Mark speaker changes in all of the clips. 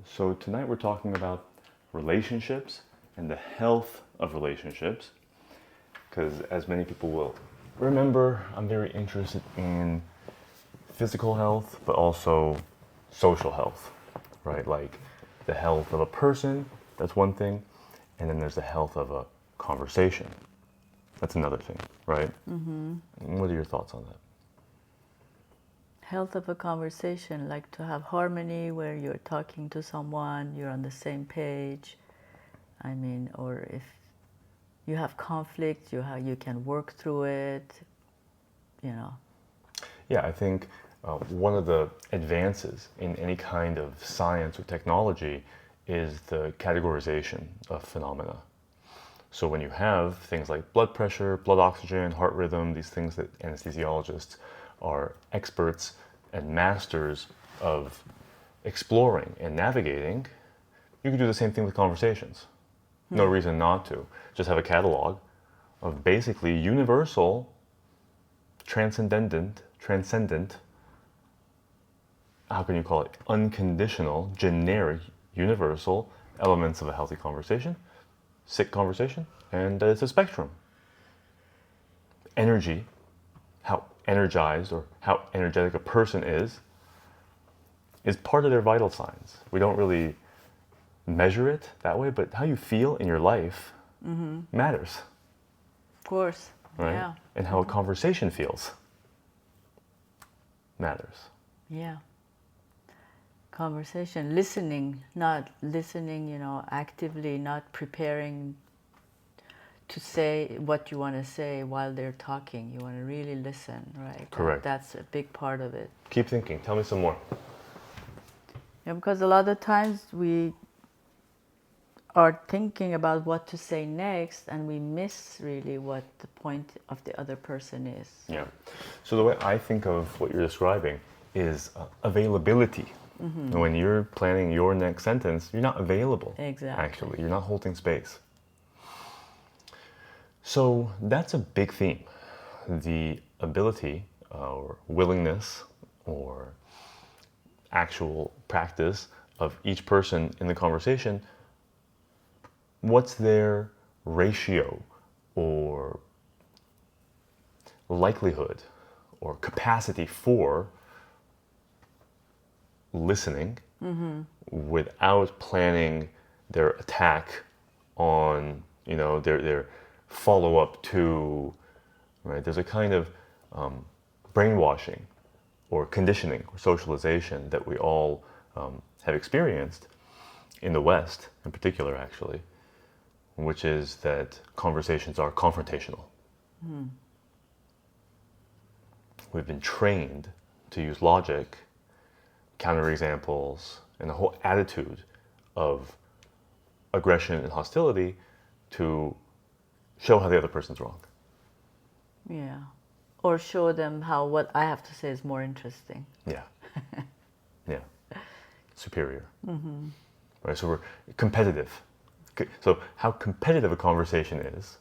Speaker 1: So tonight we're talking about relationships and the health of relationships. Because as many people will remember, I'm very interested in physical health, but also social health, right? Like the health of a person, that's one thing. And then there's the health of a conversation. That's another thing, right? What are your thoughts on that?
Speaker 2: Health of a conversation, like to have harmony where you're talking to someone, you're on the same page. I mean, or if you have conflict, you can work through it, you know.
Speaker 1: Yeah, I think one of the advances in any kind of science or technology is the categorization of phenomena. So when you have things like blood pressure, blood oxygen, heart rhythm, these things that anesthesiologists are experts and masters of exploring and navigating, you can do the same thing with conversations. No reason not to. Just have a catalog of basically universal, transcendent, how can you call it, unconditional, generic, universal elements of a healthy conversation, sick conversation, and it's a spectrum. Energy, how energized or how energetic a person is part of their vital signs. We don't really measure it that way, but how you feel in your life matters,
Speaker 2: Of course,
Speaker 1: right?
Speaker 2: yeah.
Speaker 1: And how a conversation feels matters.
Speaker 2: Yeah. Conversation, listening, not listening, actively, not preparing to say what you want to say while they're talking. You want to really listen, right?
Speaker 1: Correct.
Speaker 2: That's a big part of it.
Speaker 1: Keep thinking. Tell me some more.
Speaker 2: Yeah, because a lot of times we are thinking about what to say next and we miss really what the point of the other person is.
Speaker 1: Yeah. So the way I think of what you're describing is availability. When you're planning your next sentence, you're not available.
Speaker 2: Exactly.
Speaker 1: Actually, you're not holding space. So that's a big theme. The ability or willingness or actual practice of each person in the conversation, what's their ratio or likelihood or capacity for listening without planning their attack on, their follow-up to, right? There's a kind of brainwashing or conditioning or socialization that we all have experienced in the West in particular, actually, which is that conversations are confrontational. We've been trained to use logic, counterexamples, and the whole attitude of aggression and hostility to show how the other person's wrong.
Speaker 2: Yeah. Or show them how what I have to say is more interesting.
Speaker 1: Yeah. Yeah. Superior. Right, so we're competitive. So how competitive a conversation is,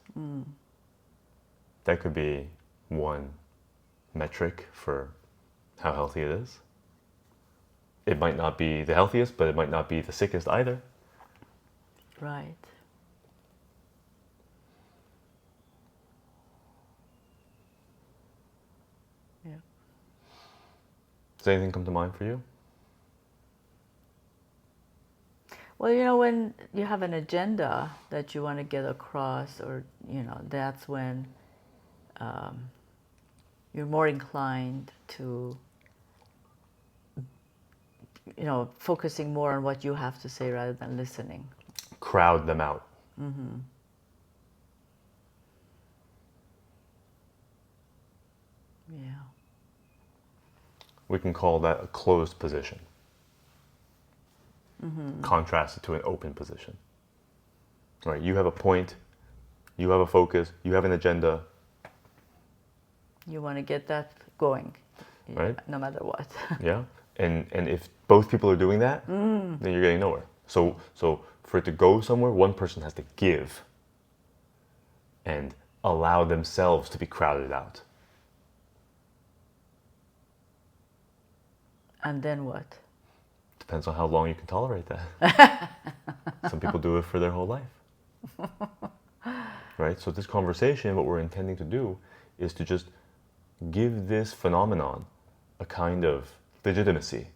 Speaker 1: that could be one metric for how healthy it is. It might not be the healthiest, but it might not be the sickest either.
Speaker 2: Right. Yeah.
Speaker 1: Does anything come to mind for you?
Speaker 2: Well, when you have an agenda that you want to get across, or, that's when you're more inclined to, focusing more on what you have to say rather than listening.
Speaker 1: Crowd them out.
Speaker 2: Yeah.
Speaker 1: We can call that a closed position. Contrasted to an open position. Right, you have a point, you have a focus, you have an agenda.
Speaker 2: You want to get that going,
Speaker 1: Right.
Speaker 2: no matter what.
Speaker 1: Yeah, and if both people are doing that, then you're getting nowhere. So for it to go somewhere, one person has to give and allow themselves to be crowded out.
Speaker 2: And then what?
Speaker 1: Depends on how long you can tolerate that. Some people do it for their whole life. Right? So this conversation, what we're intending to do is to just give this phenomenon a kind of legitimacy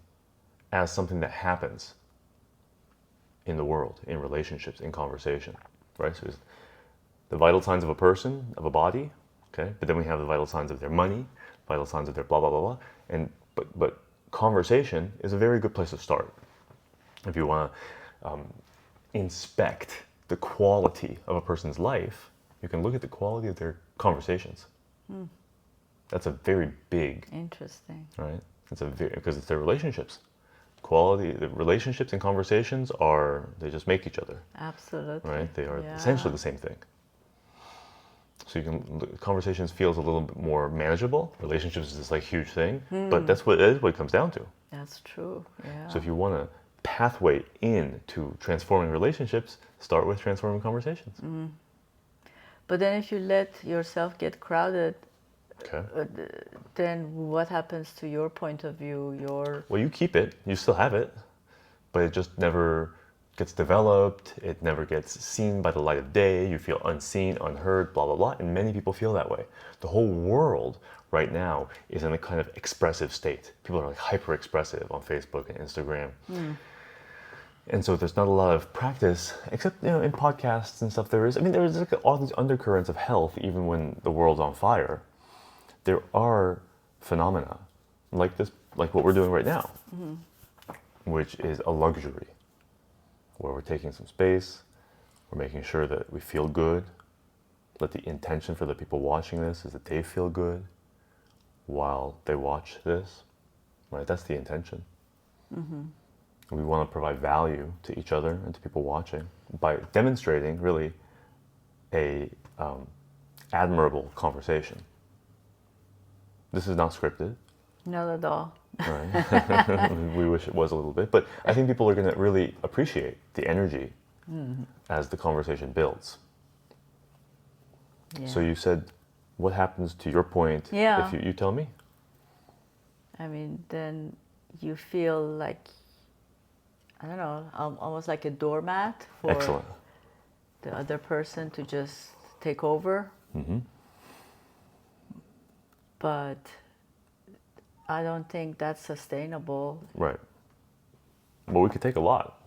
Speaker 1: as something that happens in the world, in relationships, in conversation, right? So it's the vital signs of a person, of a body, okay? But then we have the vital signs of their money, vital signs of their blah, blah, blah, blah. And, but conversation is a very good place to start. If you want to inspect the quality of a person's life, you can look at the quality of their conversations. That's a very big,
Speaker 2: Interesting.
Speaker 1: right? It's a very, because it's their relationships. Quality, the relationships and conversations are, they just make each other,
Speaker 2: Absolutely.
Speaker 1: right? They are
Speaker 2: Yeah.
Speaker 1: essentially the same thing. So you can, conversations feels a little bit more manageable. Relationships is this like huge thing, but that's what it comes down to.
Speaker 2: That's true. Yeah.
Speaker 1: So if you want a pathway into transforming relationships, start with transforming conversations.
Speaker 2: But then if you let yourself get crowded,
Speaker 1: Okay.
Speaker 2: then what happens to your point of view, your...
Speaker 1: Well, you keep it, you still have it, but it just never gets developed. It never gets seen by the light of day. You feel unseen, unheard, blah, blah, blah. And many people feel that way. The whole world right now is in a kind of expressive state. People are like hyper expressive on Facebook and Instagram. And so there's not a lot of practice, except, you know, in podcasts and stuff there is. I mean, there's like all these undercurrents of health, even when the world's on fire. There are phenomena like this, like what we're doing right now, which is a luxury, where we're taking some space, we're making sure that we feel good, that the intention for the people watching this is that they feel good while they watch this, right? That's the intention. We want to provide value to each other and to people watching by demonstrating really a admirable conversation. This is not scripted.
Speaker 2: Not at all.
Speaker 1: Right. We wish it was a little bit, but I think people are going to really appreciate the energy as the conversation builds.
Speaker 2: Yeah.
Speaker 1: So you said, what happens to your point
Speaker 2: Yeah.
Speaker 1: if you tell me?
Speaker 2: I mean, then you feel like, I don't know, almost like a doormat for
Speaker 1: Excellent.
Speaker 2: the other person to just take over. But I don't think that's sustainable.
Speaker 1: Right. Well, we could take a lot.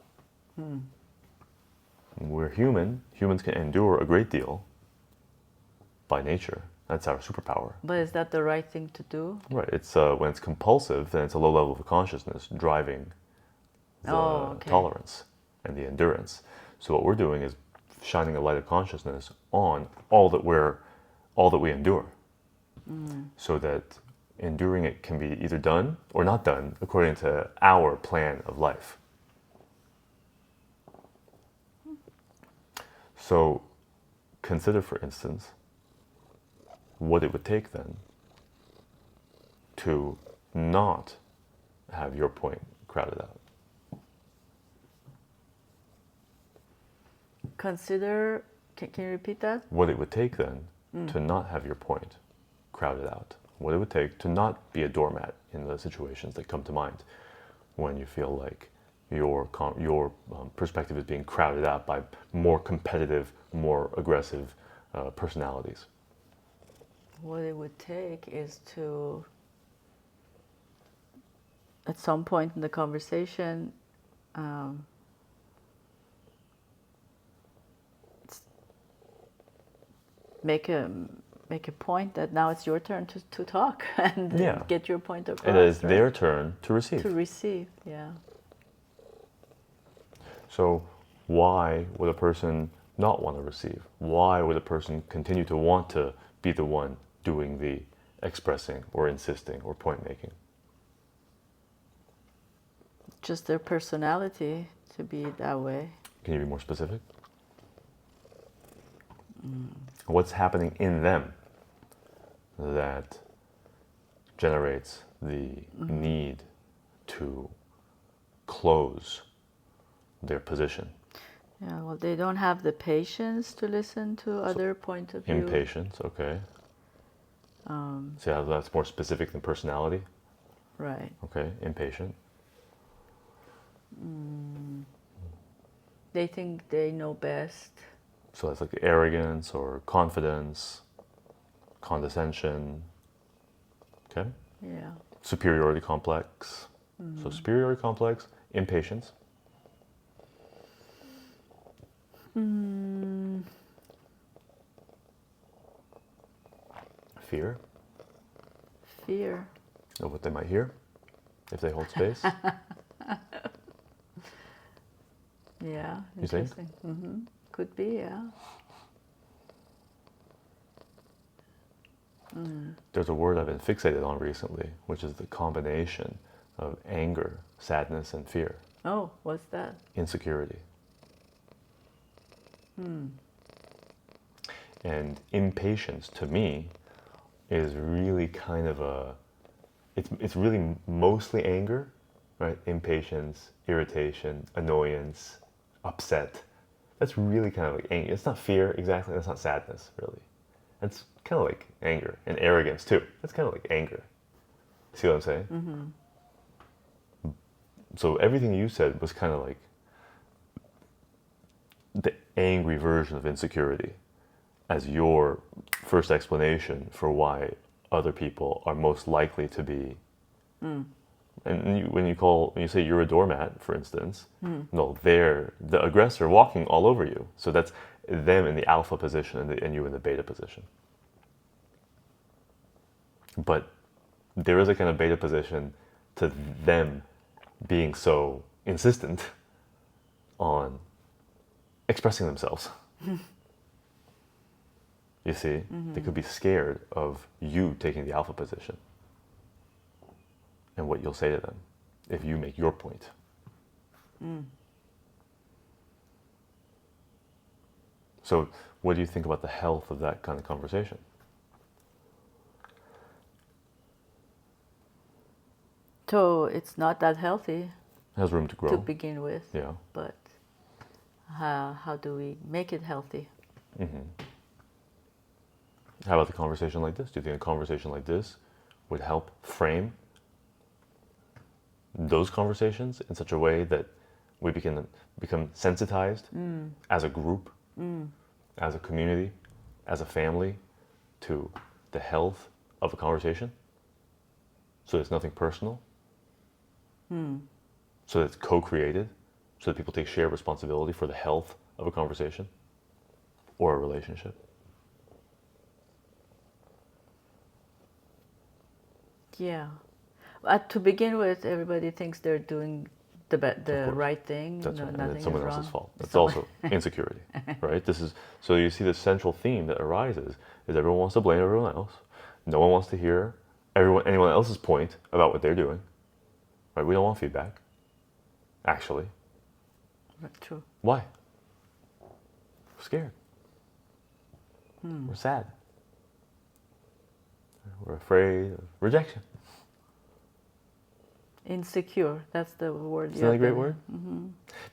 Speaker 1: We're human. Humans can endure a great deal by nature. That's our superpower.
Speaker 2: But is that the right thing to do?
Speaker 1: Right. It's when it's compulsive, then it's a low level of consciousness driving the tolerance and the endurance. So what we're doing is shining a light of consciousness on all that we endure, so that enduring it can be either done or not done according to our plan of life. So consider, for instance, what it would take then to not have your point crowded out.
Speaker 2: Consider, can you repeat that?
Speaker 1: What it would take then to not have your point crowded out. What it would take to not be a doormat in the situations that come to mind when you feel like your perspective is being crowded out by more competitive, more aggressive personalities.
Speaker 2: What it would take is to, at some point in the conversation, make a point that now it's your turn to talk and get your point across.
Speaker 1: And it is
Speaker 2: right?
Speaker 1: their turn to receive.
Speaker 2: To receive, yeah.
Speaker 1: So why would a person not want to receive? Why would a person continue to want to be the one doing the expressing or insisting or point making?
Speaker 2: Just their personality to be that way.
Speaker 1: Can you be more specific? What's happening in them that generates the need to close their position?
Speaker 2: Yeah, well, they don't have the patience to listen to other point of view.
Speaker 1: Impatience, okay. See how that's more specific than personality?
Speaker 2: Right.
Speaker 1: Okay, impatient.
Speaker 2: they think they know best.
Speaker 1: So that's like arrogance or confidence, condescension, okay?
Speaker 2: Yeah.
Speaker 1: Superiority complex. So superiority complex, impatience. Fear
Speaker 2: Fear.
Speaker 1: of what they might hear if they hold space.
Speaker 2: Yeah.
Speaker 1: You think?
Speaker 2: Interesting. Could be. Yeah.
Speaker 1: There's a word I've been fixated on recently, which is the combination of anger, sadness, and fear.
Speaker 2: Oh, what's that?
Speaker 1: Insecurity. And impatience, to me, is really kind of it's really mostly anger, right? Impatience, irritation, annoyance, upset. That's really kind of like anger. It's not fear exactly. That's not sadness, really. It's kind of like anger and arrogance too. That's kind of like anger. See what I'm saying? So everything you said was kind of like the angry version of insecurity as your first explanation for why other people are most likely to be. And when you say you're a doormat, for instance, no, they're the aggressor walking all over you. So that's them in the alpha position and you in the beta position. But there is a kind of beta position to them being so insistent on expressing themselves. You see, they could be scared of you taking the alpha position and what you'll say to them if you make your point. So, what do you think about the health of that kind of conversation?
Speaker 2: So it's not that healthy
Speaker 1: It has room to grow.
Speaker 2: to begin with.
Speaker 1: Yeah.
Speaker 2: But how do we make it healthy?
Speaker 1: How about the conversation like this? Do you think a conversation like this would help frame those conversations in such a way that we become sensitized as a group, as a community, as a family to the health of a conversation? So it's nothing personal? So that it's co-created? So that people take shared responsibility for the health of a conversation or a relationship?
Speaker 2: Yeah. To begin with, everybody thinks they're doing the right thing.
Speaker 1: That's right, and
Speaker 2: Nothing
Speaker 1: it's someone
Speaker 2: is
Speaker 1: else's
Speaker 2: wrong.
Speaker 1: fault. It's also insecurity, right? This is so you see the central theme that arises is everyone wants to blame everyone else. No one wants to hear anyone else's point about what they're doing. Right? We don't want feedback. Actually,
Speaker 2: True.
Speaker 1: why? We're scared. We're sad. We're afraid of rejection.
Speaker 2: Insecure. That's the word.
Speaker 1: Isn't that a great word?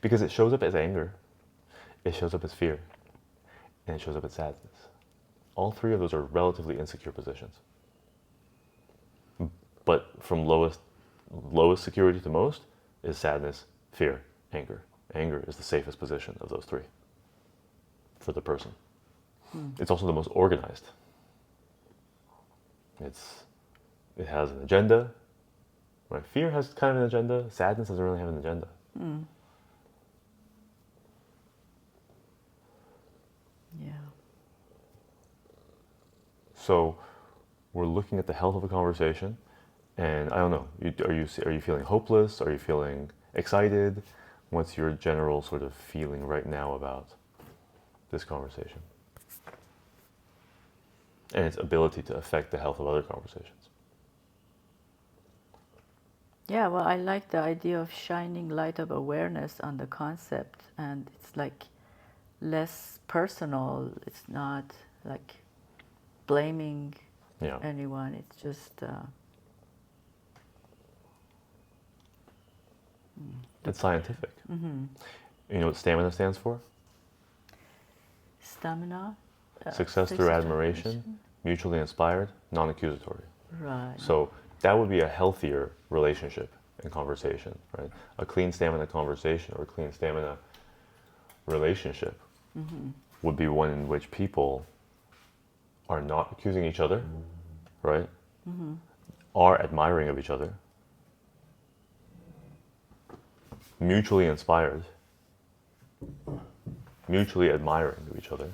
Speaker 1: Because it shows up as anger, it shows up as fear, and it shows up as sadness. All three of those are relatively insecure positions. But from lowest security to most is sadness, fear, anger. Anger is the safest position of those three for the person. It's also the most organized. It has an agenda. Right? Fear has kind of an agenda. Sadness doesn't really have an agenda.
Speaker 2: Yeah.
Speaker 1: So we're looking at the health of a conversation, and I don't know. Are you feeling hopeless? Are you feeling excited? What's your general sort of feeling right now about this conversation and its ability to affect the health of other conversations?
Speaker 2: Yeah, well, I like the idea of shining light of awareness on the concept, and it's like less personal. It's not like blaming
Speaker 1: Yeah.
Speaker 2: anyone. It's just
Speaker 1: It's scientific. You know what stamina stands for?
Speaker 2: stamina.
Speaker 1: Success through admiration, mutually inspired, non-accusatory.
Speaker 2: Right.
Speaker 1: So that would be a healthier relationship and conversation, right? A clean stamina conversation or a clean stamina relationship would be one in which people are not accusing each other, right? Are admiring of each other, mutually inspired, mutually admiring of each other.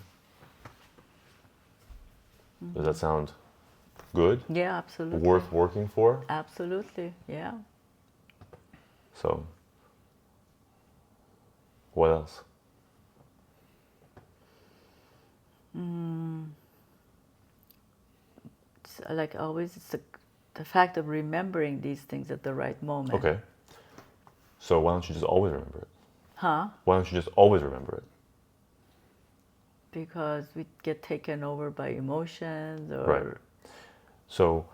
Speaker 1: Does that sound good?
Speaker 2: Yeah, absolutely.
Speaker 1: Worth working for?
Speaker 2: Absolutely, yeah.
Speaker 1: So, what else?
Speaker 2: It's like always, it's the fact of remembering these things at the right moment.
Speaker 1: Okay. So why don't you just always remember it?
Speaker 2: Huh?
Speaker 1: Why don't you just always remember it?
Speaker 2: Because we get taken over by emotions or...
Speaker 1: Right. So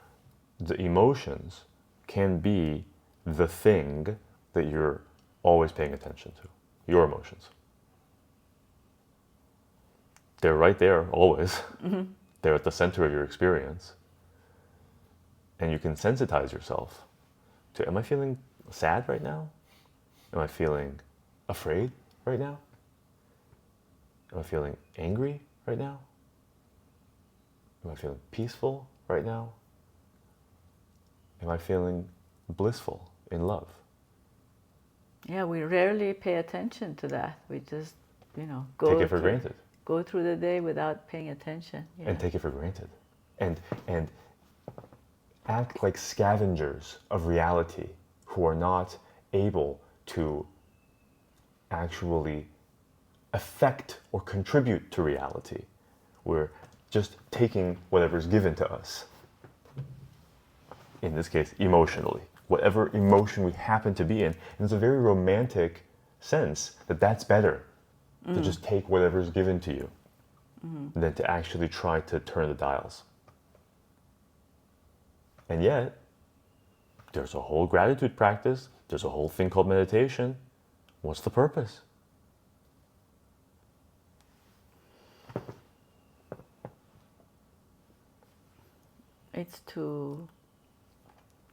Speaker 1: the emotions can be the thing that you're always paying attention to. Your emotions. They're right there always. They're at the center of your experience. And you can sensitize yourself to, am I feeling sad right now? Am I feeling afraid right now? Am I feeling angry right now? Am I feeling peaceful right now? Am I feeling blissful in love?
Speaker 2: Yeah, we rarely pay attention to that. We just, go
Speaker 1: Take it for granted.
Speaker 2: Go through the day without paying attention. Yeah.
Speaker 1: And take it for granted. And act like scavengers of reality who are not able to actually affect or contribute to reality. We're just taking whatever's given to us. In this case, emotionally. Whatever emotion we happen to be in. And it's a very romantic sense that that's better to just take whatever's given to you than to actually try to turn the dials. And yet, there's a whole gratitude practice. There's a whole thing called meditation. What's the purpose?
Speaker 2: It's to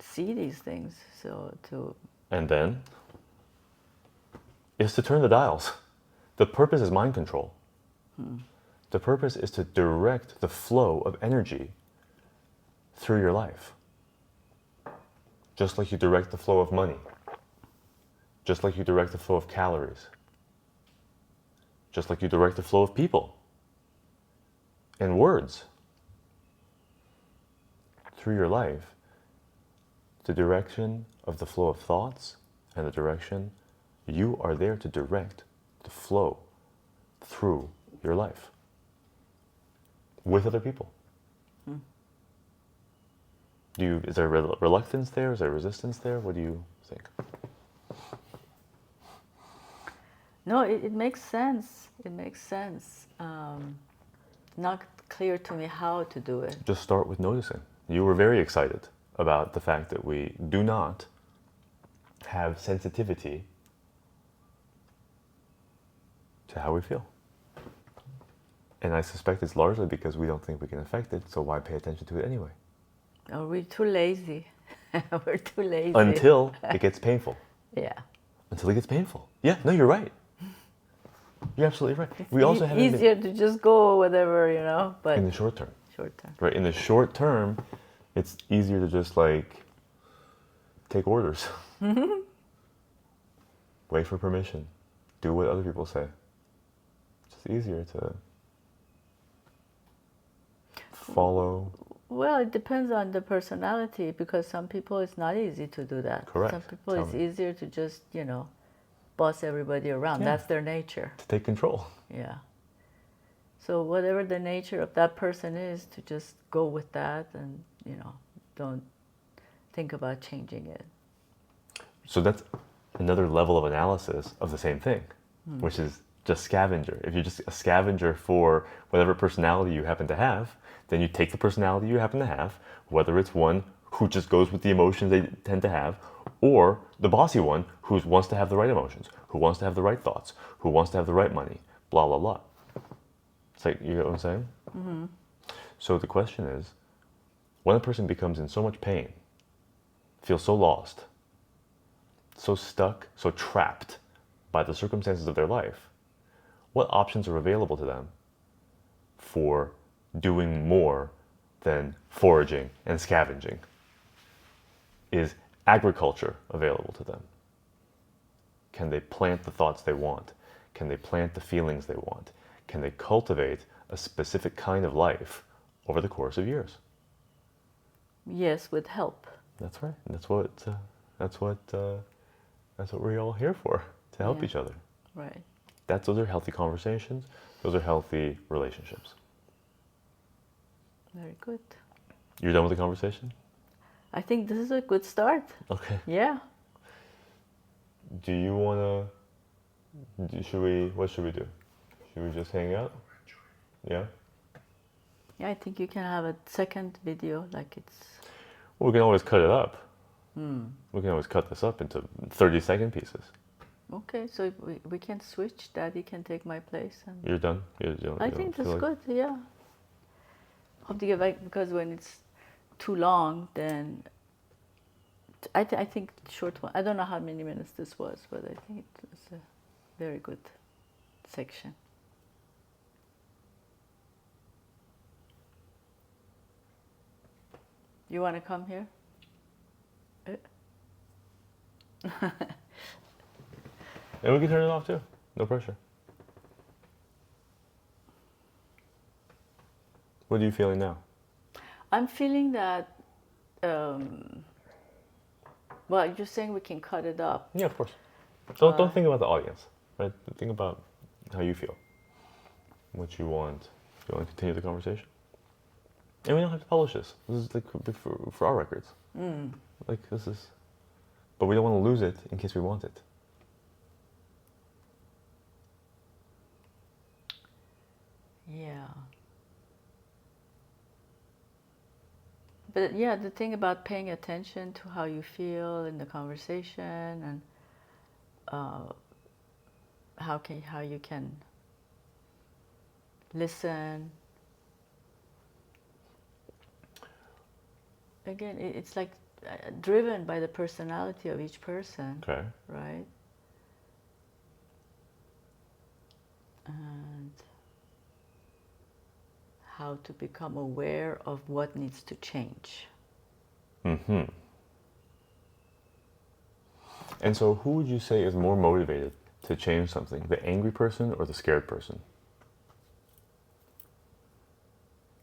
Speaker 2: see these things,
Speaker 1: And then, is to turn the dials. The purpose is mind control. The purpose is to direct the flow of energy through your life. Just like you direct the flow of money. Just like you direct the flow of calories. Just like you direct the flow of people. And words. Through your life, the direction of the flow of thoughts and the direction, you are there to direct the flow through your life. With other people. Is there reluctance there? Is there resistance there? What do you think?
Speaker 2: No, it makes sense. It makes sense. Not clear to me how to do it.
Speaker 1: Just start with noticing. You were very excited about the fact that we do not have sensitivity to how we feel. And I suspect it's largely because we don't think we can affect it, so why pay attention to it anyway?
Speaker 2: Oh, we're too lazy. We're too lazy.
Speaker 1: Until it gets painful.
Speaker 2: Yeah.
Speaker 1: Until it gets painful. Yeah, no, you're right. You're absolutely right. We also have
Speaker 2: easier to just go whatever, but
Speaker 1: in the short term.
Speaker 2: Short term.
Speaker 1: Right, in the short term, it's easier to just take orders. Wait for permission. Do what other people say. It's just easier to follow.
Speaker 2: Well, it depends on the personality, because some people it's not easy to do that.
Speaker 1: Correct.
Speaker 2: Some people it's easier to just, boss everybody around.
Speaker 1: Yeah.
Speaker 2: That's their nature.
Speaker 1: To take control.
Speaker 2: Yeah. So whatever the nature of that person is, to just go with that and, don't think about changing it.
Speaker 1: So that's another level of analysis of the same thing, which is just scavenger. If you're just a scavenger for whatever personality you happen to have, then you take the personality you happen to have, whether it's one who just goes with the emotions they tend to have, or the bossy one who wants to have the right emotions, who wants to have the right thoughts, who wants to have the right money, blah, blah, blah. It's like, you get what I'm saying? Mm-hmm. So the question is, when a person becomes in so much pain, feels so lost, so stuck, so trapped by the circumstances of their life, what options are available to them for doing more than foraging and scavenging? Is agriculture available to them? Can they plant the thoughts they want? Can they plant the feelings they want? Can they cultivate a specific kind of life over the course of years?
Speaker 2: Yes, with help.
Speaker 1: That's right. That's what we're all here for, to help
Speaker 2: Yeah.
Speaker 1: each other.
Speaker 2: Right.
Speaker 1: Those are healthy conversations. Those are healthy relationships.
Speaker 2: Very good.
Speaker 1: You're done with the conversation?
Speaker 2: I think this is a good start.
Speaker 1: Okay.
Speaker 2: Yeah.
Speaker 1: Do you want to, what should we do? Should we just hang out? Yeah?
Speaker 2: Yeah, I think you can have a second video like it's...
Speaker 1: Well, we can always cut it up. We can always cut this up into 30-second pieces.
Speaker 2: Okay, so we can switch. Daddy can take my place. And
Speaker 1: You're done?
Speaker 2: I think that's good, yeah. Hope to get back, because when it's too long, then I think short one. I don't know how many minutes this was, but I think it was a very good section. You want to come here?
Speaker 1: And we can turn it off too. No pressure. What are you feeling now?
Speaker 2: I'm feeling that, well, you're saying we can cut it up.
Speaker 1: Yeah, of course. Don't think about the audience, right? Think about how you feel, what you want. You want to continue the conversation? And we don't have to publish this. This is like for our records. Like this is, but we don't want to lose it in case we want it.
Speaker 2: Yeah. But yeah, the thing about paying attention to how you feel in the conversation, and how you can listen. Again, it's like driven by the personality of each person,
Speaker 1: Okay.
Speaker 2: right? And how to become aware of what needs to change.
Speaker 1: Mm-hmm. And so who would you say is more motivated to change something, the angry person or the scared person?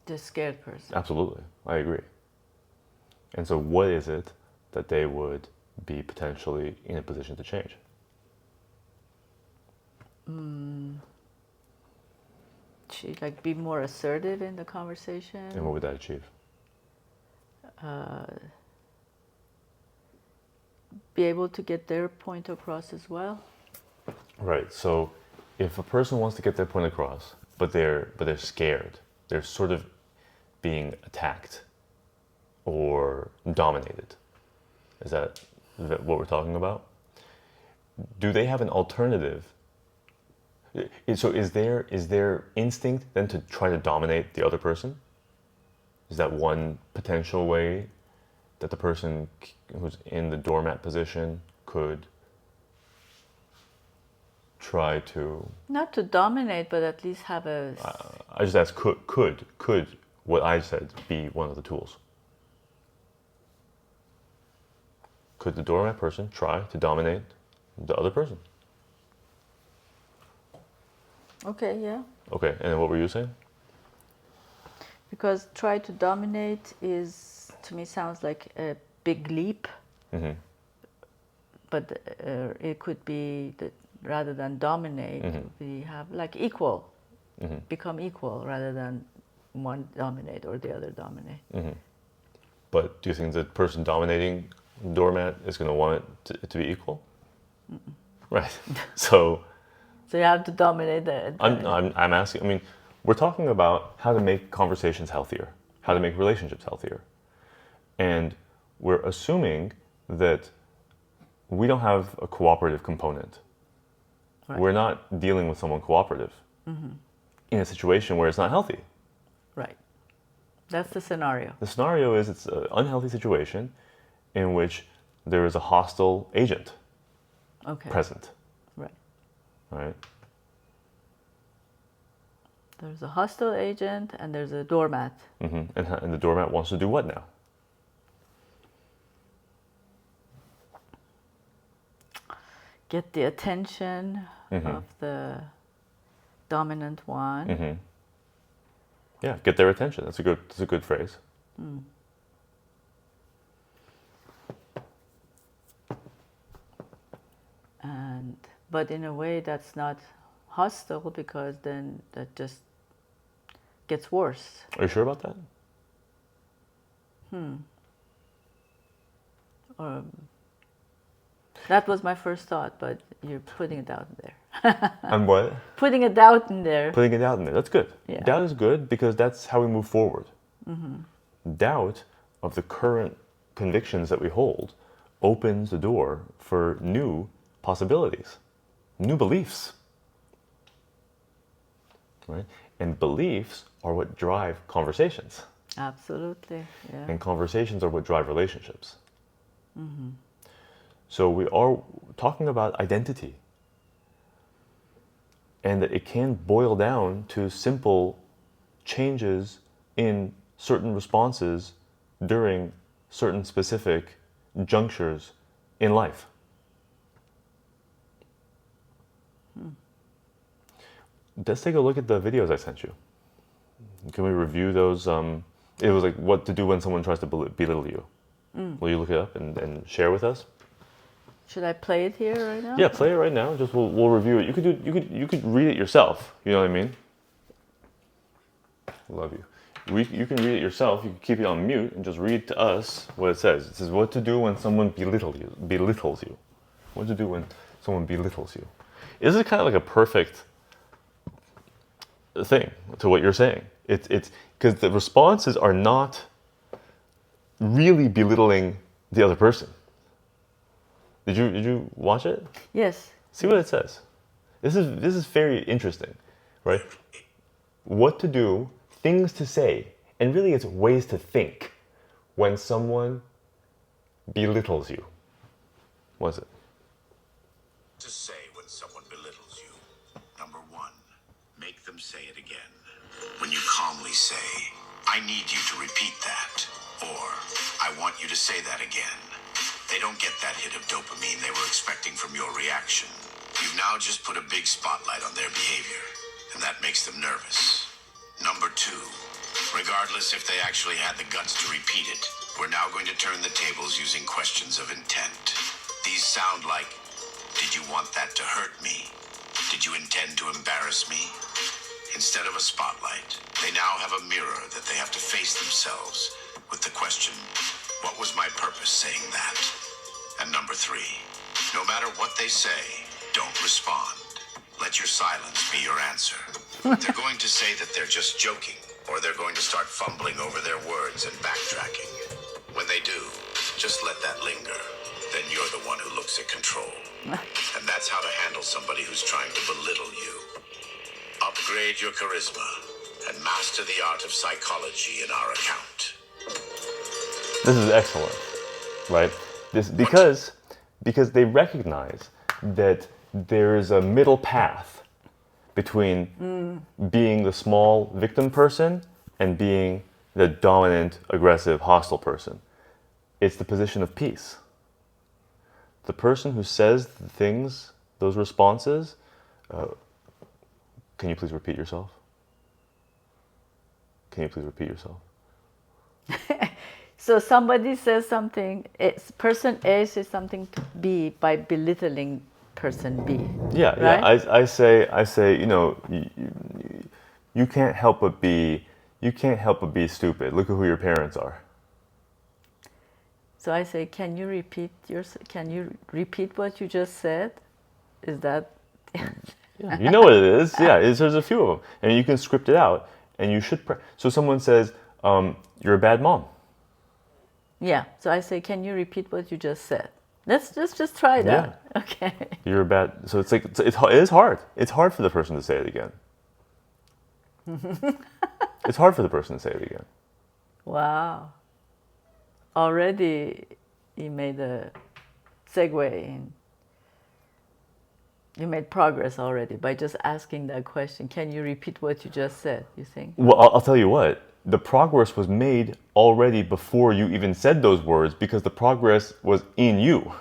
Speaker 2: The scared person.
Speaker 1: Absolutely, I agree. And so what is it that they would be potentially in a position to change?
Speaker 2: Like be more assertive in the conversation.
Speaker 1: And what would that achieve?
Speaker 2: Be able to get their point across as well.
Speaker 1: Right. So if a person wants to get their point across, but they're scared, they're sort of being attacked or dominated. Is that what we're talking about? Do they have an alternative? So is their instinct then to try to dominate the other person? Is that one potential way that the person who's in the doormat position could try to...
Speaker 2: Not to dominate, but at least have a...
Speaker 1: I just asked, could what I said be one of the tools? Could the doormat person try to dominate the other person?
Speaker 2: Okay, yeah.
Speaker 1: Okay, and what were you saying?
Speaker 2: Because try to dominate is, to me, sounds like a big leap.
Speaker 1: Mm-hmm.
Speaker 2: But it could be that rather than dominate, we have like equal, become equal rather than one dominate or the other dominate.
Speaker 1: Mm-hmm. But do you think the person dominating the doormat is going to want it to be equal? Mm-mm. Right. So
Speaker 2: you have to dominate the...
Speaker 1: I'm asking, I mean, we're talking about how to make conversations healthier, how to make relationships healthier. And we're assuming that we don't have a cooperative component. Right. We're not dealing with someone cooperative in a situation where it's not healthy.
Speaker 2: Right. That's the scenario.
Speaker 1: The scenario is it's an unhealthy situation in which there is a hostile agent present.
Speaker 2: Right.
Speaker 1: Right.
Speaker 2: There's a hostile agent and there's a doormat.
Speaker 1: And the doormat wants to do what now?
Speaker 2: Get the attention of the dominant one.
Speaker 1: Yeah, get their attention. That's a good phrase.
Speaker 2: But in a way that's not hostile, because then that just gets worse.
Speaker 1: Are you sure about that?
Speaker 2: That was my first thought, but you're putting it out there.
Speaker 1: And what?
Speaker 2: Putting a doubt in there.
Speaker 1: Putting it out in there. That's good.
Speaker 2: Yeah.
Speaker 1: Doubt is good because that's how we move forward. Doubt of the current convictions that we hold opens the door for new possibilities, new beliefs. Right? And beliefs are what drive conversations.
Speaker 2: Absolutely, yeah.
Speaker 1: And conversations are what drive relationships. So we are talking about identity. And that it can boil down to simple changes in certain responses during certain specific junctures in life. Let's take a look at the videos I sent you. Can we review those? It was like what to do when someone tries to belittle you. Will you look it up and share with us?
Speaker 2: Should I play it here right now?
Speaker 1: Yeah, play it right now. Just we'll review it. You could read it yourself. You know what I mean? Love you. You can read it yourself. You can keep it on mute and just read to us what it says. It says what to do when someone belittles you. What to do when someone belittles you. This is kind of like a perfect thing to what you're saying. It's because the responses are not really belittling the other person. Did you watch it?
Speaker 2: Yes.
Speaker 1: See what it says. This is very interesting, right? What to do, things to say, and really it's ways to think when someone belittles you. What's it?
Speaker 3: To say when someone belittles you. Number one, make them say it again. When you calmly say, I need you to repeat that, or I want you to say that again. They don't get that hit of dopamine they were expecting from your reaction. You've now just put a big spotlight on their behavior, and that makes them nervous. Number two, regardless if they actually had the guts to repeat it, we're now going to turn the tables using questions of intent. These sound like, did you want that to hurt me? Did you intend to embarrass me? Instead of a spotlight, they now have a mirror that they have to face themselves with the question, what was my purpose saying that? And number three, no matter what they say, don't respond. Let your silence be your answer. They're going to say that they're just joking, or they're going to start fumbling over their words and backtracking. When they do, just let that linger. Then you're the one who looks at control. And that's how to handle somebody who's trying to belittle you. Upgrade your charisma and master the art of psychology in our account.
Speaker 1: This is excellent, right? This because they recognize that there is a middle path between being the small victim person and being the dominant, aggressive, hostile person. It's the position of peace. The person who says the things, those responses, can you please repeat yourself? Can you please repeat yourself?
Speaker 2: So somebody says something, person A says something to B by belittling person B.
Speaker 1: Yeah,
Speaker 2: right?
Speaker 1: yeah. I say, you know, you can't help but be stupid. Look at who your parents are.
Speaker 2: So I say, can you repeat what you just said? Is that?
Speaker 1: Yeah, you know what it is. Yeah, there's a few of them, and you can script it out. And you should. So someone says, "You're a bad mom."
Speaker 2: Yeah. So I say, can you repeat what you just said? Let's just try that.
Speaker 1: Yeah.
Speaker 2: Okay.
Speaker 1: You're a bad. So it's like it is hard. It's hard for the person to say it again. It's hard for the person to say it again.
Speaker 2: Wow. Already, he made a segue in. You made progress already by just asking that question. Can you repeat what you just said, you think?
Speaker 1: Well, I'll tell you what, the progress was made already before you even said those words because the progress was in you.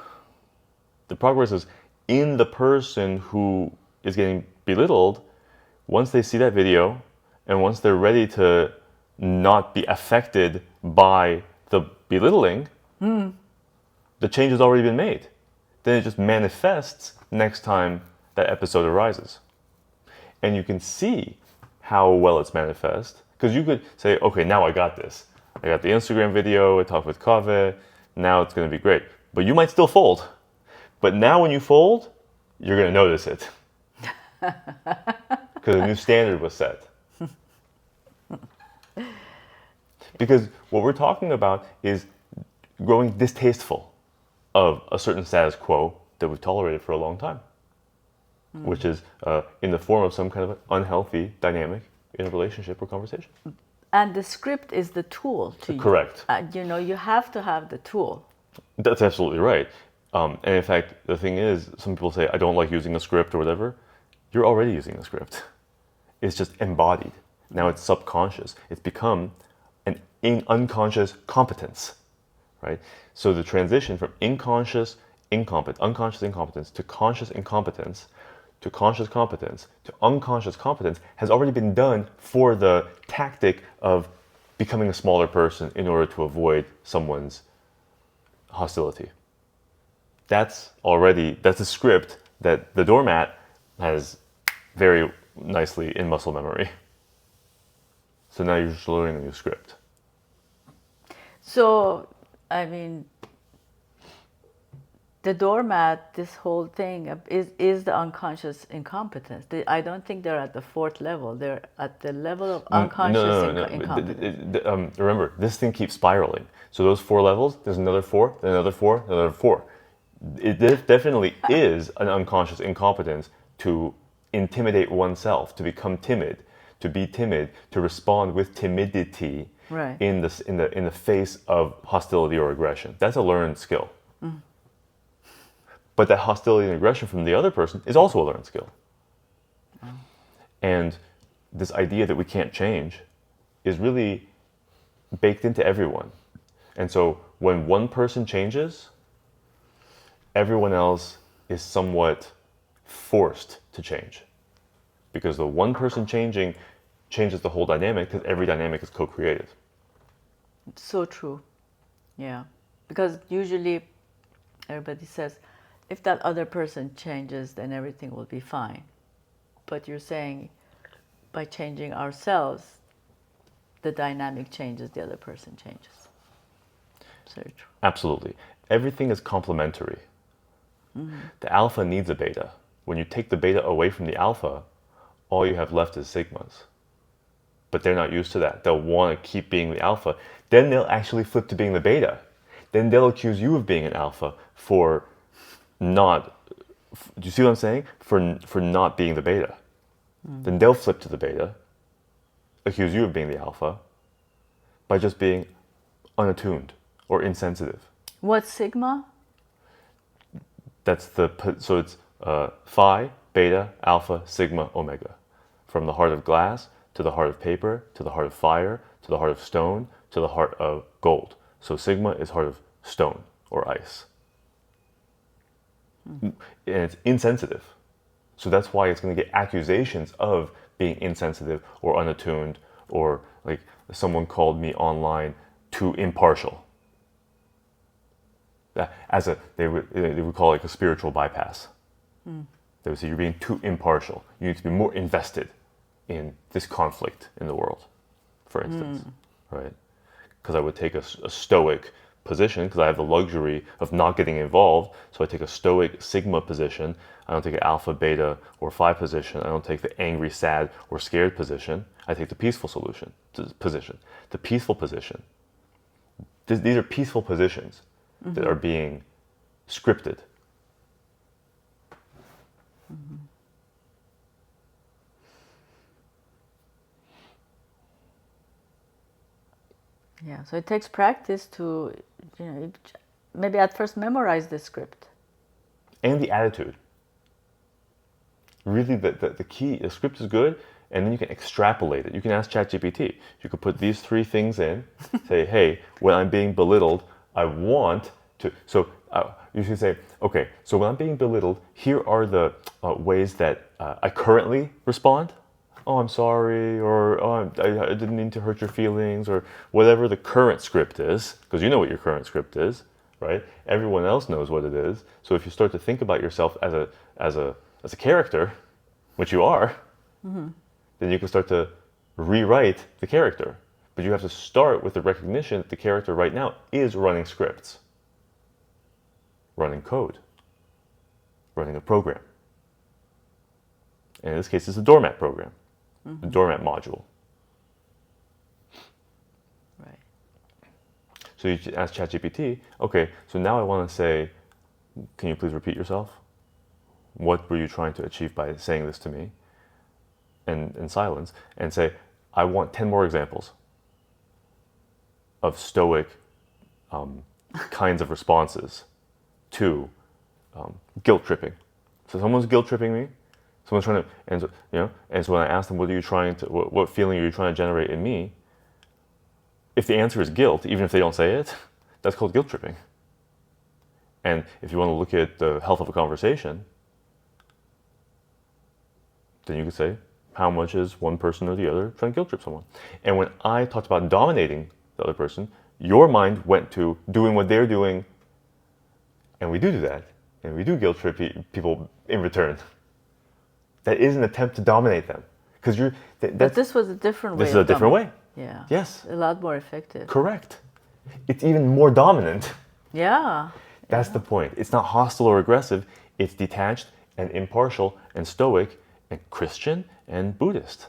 Speaker 1: The progress is in the person who is getting belittled. Once they see that video and once they're ready to not be affected by the belittling, the change has already been made. Then it just manifests next time that episode arises. And you can see how well it's manifest. Because you could say, okay, now I got this. I got the Instagram video, I talked with Kaveh, now it's going to be great. But you might still fold. But now when you fold, you're going to notice it. Because a new standard was set. Because what we're talking about is growing distasteful of a certain status quo that we've tolerated for a long time, which is in the form of some kind of unhealthy dynamic in a relationship or conversation.
Speaker 2: And the script is the tool to
Speaker 1: Correct.
Speaker 2: you. You have to have the tool.
Speaker 1: That's absolutely right. And in fact, the thing is, some people say, I don't like using a script or whatever. You're already using a script. It's just embodied. Now it's subconscious. It's become an unconscious competence, right? So the transition from unconscious incompetence to conscious incompetence to conscious competence to unconscious competence has already been done for the tactic of becoming a smaller person in order to avoid someone's hostility. That's a script that the doormat has very nicely in muscle memory. So now you're just learning a new script.
Speaker 2: So, I mean, the doormat, this whole thing is the unconscious incompetence. I don't think they're at the fourth level. They're at the level of unconscious incompetence.
Speaker 1: Remember, this thing keeps spiraling. So those 4 levels, there's another 4, then another 4, another 4. It definitely is an unconscious incompetence to intimidate oneself, to become timid, to be timid, to respond with timidity
Speaker 2: right.
Speaker 1: in the face of hostility or aggression. That's a learned skill. But that hostility and aggression from the other person is also a learned skill. And this idea that we can't change is really baked into everyone. And so when one person changes, everyone else is somewhat forced to change. Because the one person changing changes the whole dynamic because every dynamic is co-created.
Speaker 2: It's so true. Yeah. Because usually everybody says, if that other person changes, then everything will be fine. But you're saying by changing ourselves, the dynamic changes, the other person changes. Very true.
Speaker 1: Absolutely. Everything is complementary. The alpha needs a beta. When you take the beta away from the alpha, all you have left is sigmas. But they're not used to that. They'll want to keep being the alpha. Then they'll actually flip to being the beta. Then they'll accuse you of being an alpha for not, do you see what I'm saying? For not being the beta. Then they'll flip to the beta, accuse you of being the alpha, by just being unattuned or insensitive.
Speaker 2: What's sigma?
Speaker 1: So it's phi, beta, alpha, sigma, omega. From the heart of glass to the heart of paper, to the heart of fire, to the heart of stone, to the heart of gold. So sigma is heart of stone or ice. And it's insensitive. So that's why it's going to get accusations of being insensitive or unattuned, or like someone called me online too impartial. They would call it like a spiritual bypass. They would say you're being too impartial. You need to be more invested in this conflict in the world, for instance, right? Because I would take a stoic position because I have the luxury of not getting involved. So I take a stoic sigma position. I don't take an alpha, beta, or phi position. I don't take the angry, sad, or scared position. I take the peaceful position. The peaceful position. These are peaceful positions that are being scripted.
Speaker 2: Yeah, so it takes practice to, maybe at first memorize the script.
Speaker 1: And the attitude. Really, the key, the script is good, and then you can extrapolate it. You can ask ChatGPT. You could put these 3 things in, say, hey, when I'm being belittled, I want to. So you should say, okay, so when I'm being belittled, here are the ways that I currently respond. Oh, I'm sorry, or oh, I didn't mean to hurt your feelings, or whatever the current script is, because you know what your current script is, right? Everyone else knows what it is. So if you start to think about yourself as a character, which you are, then you can start to rewrite the character. But you have to start with the recognition that the character right now is running scripts, running code, running a program. And in this case, it's a doormat program, the doormat module.
Speaker 2: Right.
Speaker 1: So you ask ChatGPT, okay, so now I want to say, can you please repeat yourself? What were you trying to achieve by saying this to me? And in silence, and say, I want 10 more examples of stoic kinds of responses to guilt tripping. So someone's guilt tripping me, someone's trying to, and so, and so when I ask them, what feeling are you trying to generate in me? If the answer is guilt, even if they don't say it, that's called guilt tripping. And if you want to look at the health of a conversation, then you could say, how much is one person or the other trying to guilt trip someone? And when I talked about dominating the other person, your mind went to doing what they're doing, and we do that, and we do guilt trip people in return. That is an attempt to dominate them, because
Speaker 2: But this was a different way.
Speaker 1: This is a different way.
Speaker 2: Yeah.
Speaker 1: Yes.
Speaker 2: A lot more effective.
Speaker 1: Correct. It's even more dominant.
Speaker 2: Yeah.
Speaker 1: That's the point. It's not hostile or aggressive. It's detached and impartial and stoic and Christian and Buddhist.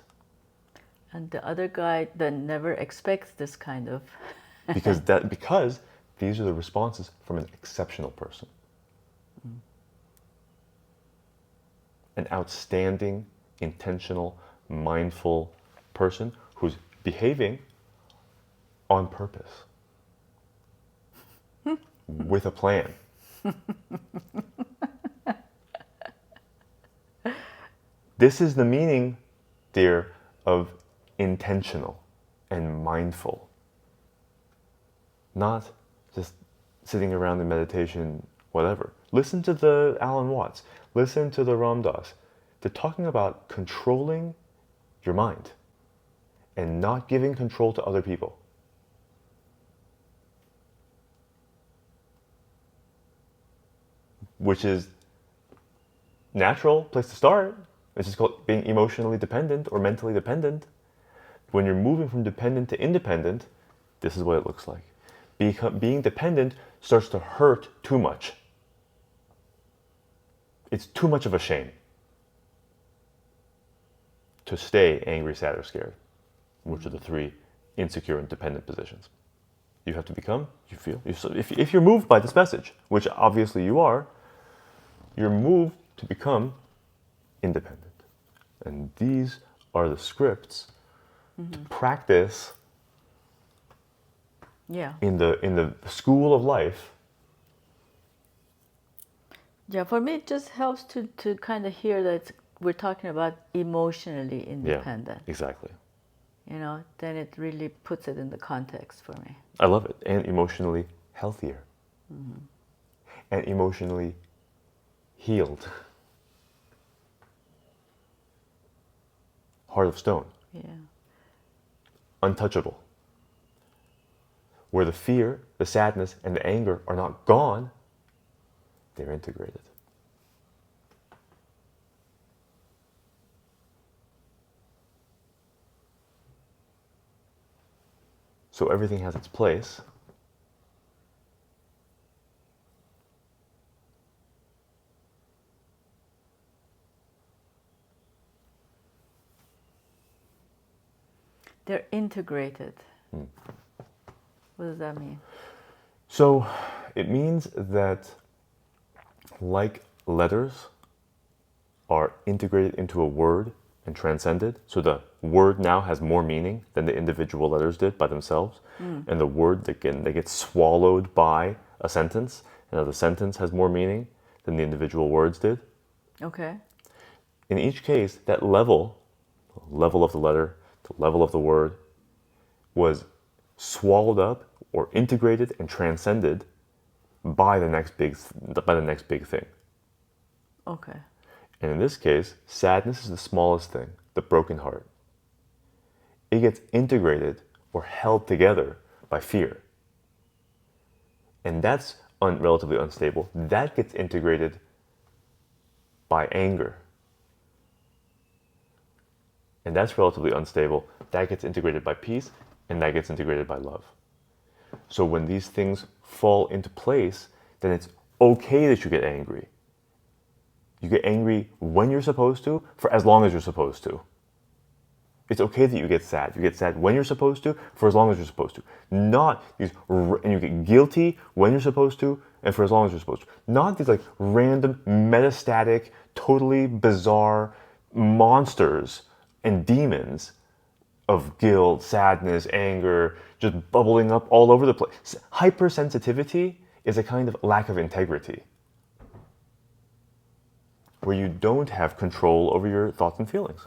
Speaker 2: And the other guy then never expects this kind of.
Speaker 1: because these are the responses from an exceptional person. An outstanding, intentional, mindful person who's behaving on purpose. With a plan. This is the meaning, dear, of intentional and mindful. Not just sitting around in meditation, whatever. Listen to the Alan Watts. Listen to the Ram Dass. They're talking about controlling your mind and not giving control to other people. Which is natural place to start. It's just called being emotionally dependent or mentally dependent. When you're moving from dependent to independent, this is what it looks like. Being dependent starts to hurt too much. It's too much of a shame to stay angry, sad, or scared, which are the 3 insecure and dependent positions. You have to become, you feel, if you're moved by this message, which obviously you are, you're moved to become independent. And these are the scripts to practice in the school of life.
Speaker 2: Yeah, for me it just helps to kind of hear that we're talking about emotionally independent.
Speaker 1: Yeah, exactly.
Speaker 2: Then it really puts it in the context for me.
Speaker 1: I love it. And emotionally healthier. And emotionally healed. Heart of stone.
Speaker 2: Yeah.
Speaker 1: Untouchable. Where the fear, the sadness, and the anger are not gone, they're integrated. So everything has its place.
Speaker 2: They're integrated. What does that mean?
Speaker 1: So it means that like letters are integrated into a word and transcended, so the word now has more meaning than the individual letters did by themselves, and the word they get swallowed by a sentence, and the sentence has more meaning than the individual words did.
Speaker 2: Okay.
Speaker 1: in each case, that level of the letter, the level of the word, was swallowed up or integrated and transcended by the next big thing.
Speaker 2: Okay.
Speaker 1: And in this case, sadness is the smallest thing, the broken heart. It gets integrated or held together by fear. And that's relatively unstable. That gets integrated by anger. And that's relatively unstable. That gets integrated by peace, and that gets integrated by love. So when these things fall into place, then it's okay that you get angry. You get angry when you're supposed to, for as long as you're supposed to. It's okay that you get sad. You get sad when you're supposed to, for as long as you're supposed to. Not these, and you get guilty when you're supposed to, and for as long as you're supposed to. Not these like random, metastatic, totally bizarre monsters and demons of guilt, sadness, anger, just bubbling up all over the place. Hypersensitivity is a kind of lack of integrity, where you don't have control over your thoughts and feelings.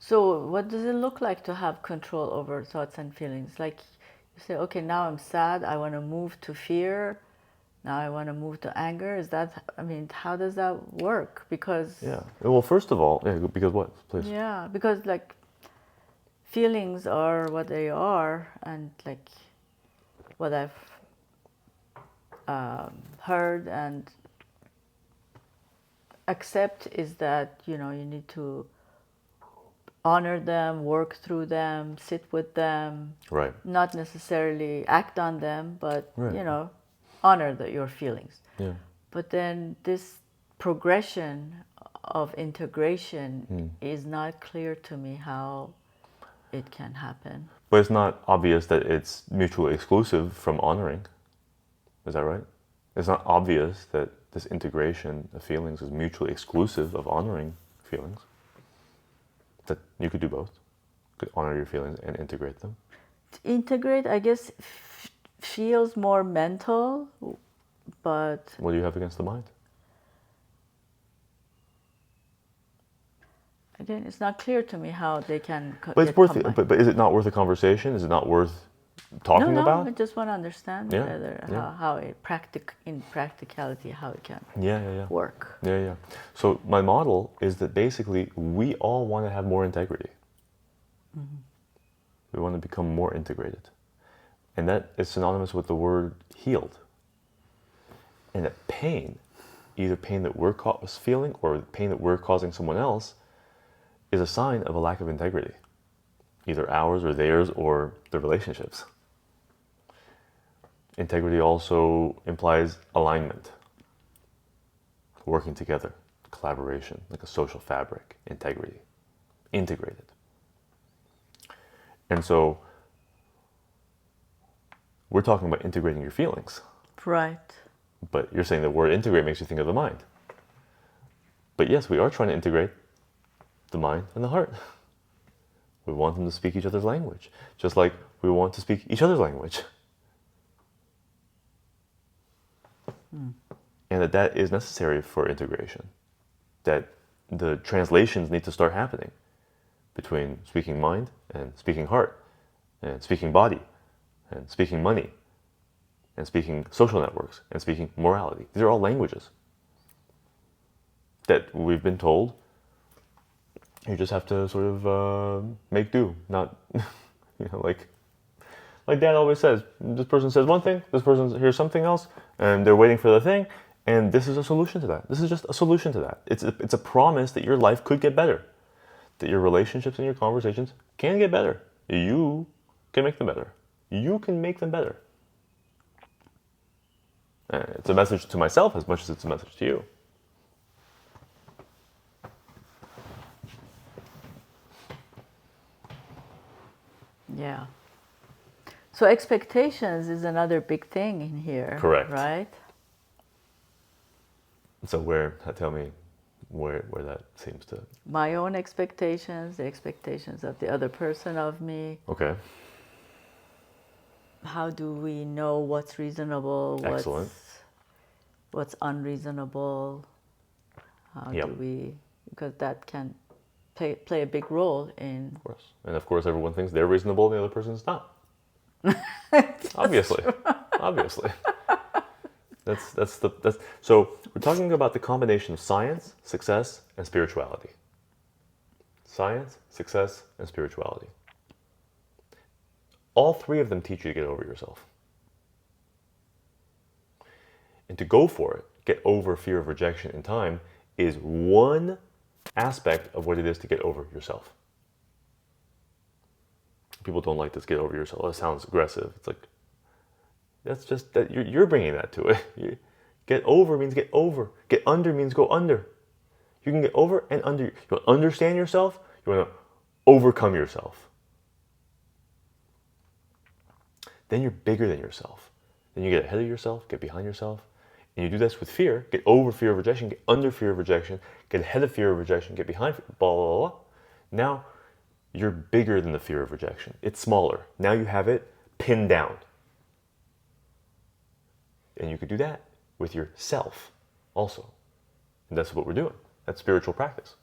Speaker 2: So what does it look like to have control over thoughts and feelings? Like you say, okay, now I'm sad, I want to move to fear, now I want to move to anger. Is that, I mean, how does that work? Because...
Speaker 1: Yeah. Well, first of all, because what? Please.
Speaker 2: Yeah, because like feelings are what they are, and like what I've heard and accept is that, you know, you need to honor them, work through them, sit with them.
Speaker 1: Right.
Speaker 2: Not necessarily act on them, but,
Speaker 1: Right.
Speaker 2: you know, honor your feelings.
Speaker 1: Yeah.
Speaker 2: But then this progression of integration is not clear to me how it can happen.
Speaker 1: But it's not obvious that it's mutually exclusive from honoring. Is that right? It's not obvious that this integration of feelings is mutually exclusive of honoring feelings. That you could do both. You could honor your feelings and integrate them.
Speaker 2: To integrate, I guess, feels more mental, but...
Speaker 1: What do you have against the mind?
Speaker 2: Again, it's not clear to me how they can
Speaker 1: But it's worth it. But is it not worth a conversation? Is it not worth talking about?
Speaker 2: I just want to understand better how it in practicality how it can work.
Speaker 1: Yeah. So my model is that basically we all want to have more integrity. Mm-hmm. We want to become more integrated, and that is synonymous with the word healed. And that pain, either pain that we're feeling or pain that we're causing someone else, is a sign of a lack of integrity, either ours or theirs or the relationships. Integrity also implies alignment, working together, collaboration, like a social fabric, integrity, integrated. And so we're talking about integrating your feelings.
Speaker 2: Right.
Speaker 1: But you're saying the word integrate makes you think of the mind. But yes, we are trying to integrate the mind and the heart. We want them to speak each other's language, just like we want to speak each other's language. And that is necessary for integration. That the translations need to start happening between speaking mind and speaking heart, and speaking body, and speaking money, and speaking social networks, and speaking morality. These are all languages that we've been told you just have to sort of make do, not, like Dad always says, this person says one thing, this person hears something else, and they're waiting for the thing, and this is a solution to that. This is just a solution to that. It's a promise that your life could get better, that your relationships and your conversations can get better. You can make them better. You can make them better. It's a message to myself as much as it's a message to you.
Speaker 2: Yeah. So expectations is another big thing in here.
Speaker 1: Correct.
Speaker 2: Right?
Speaker 1: So tell me where that seems to...
Speaker 2: My own expectations, the expectations of the other person of me.
Speaker 1: Okay.
Speaker 2: How do we know what's reasonable,
Speaker 1: Excellent.
Speaker 2: what's unreasonable? How
Speaker 1: Yep.
Speaker 2: do we, because that can play a big role in.
Speaker 1: Of course. And of course, everyone thinks they're reasonable and the other person's not. Obviously. Obviously. That's so we're talking about the combination of science, success, and spirituality. Science, success, and spirituality. All three of them teach you to get over yourself. And to go for it, get over fear of rejection in time, is one aspect of what it is to get over yourself. People don't like this get over yourself. It sounds aggressive. It's like, that's just that you're bringing that to it. Get over means get over. Get under means go under. You can get over and under. You want to understand yourself. You want to overcome yourself. Then you're bigger than yourself. Then you get ahead of yourself, get behind yourself. And you do this with fear. Get over fear of rejection, get under fear of rejection, get ahead of fear of rejection, get behind fear, blah, blah, blah. Now you're bigger than the fear of rejection. It's smaller. Now you have it pinned down. And you could do that with yourself also. And that's what we're doing. That's spiritual practice.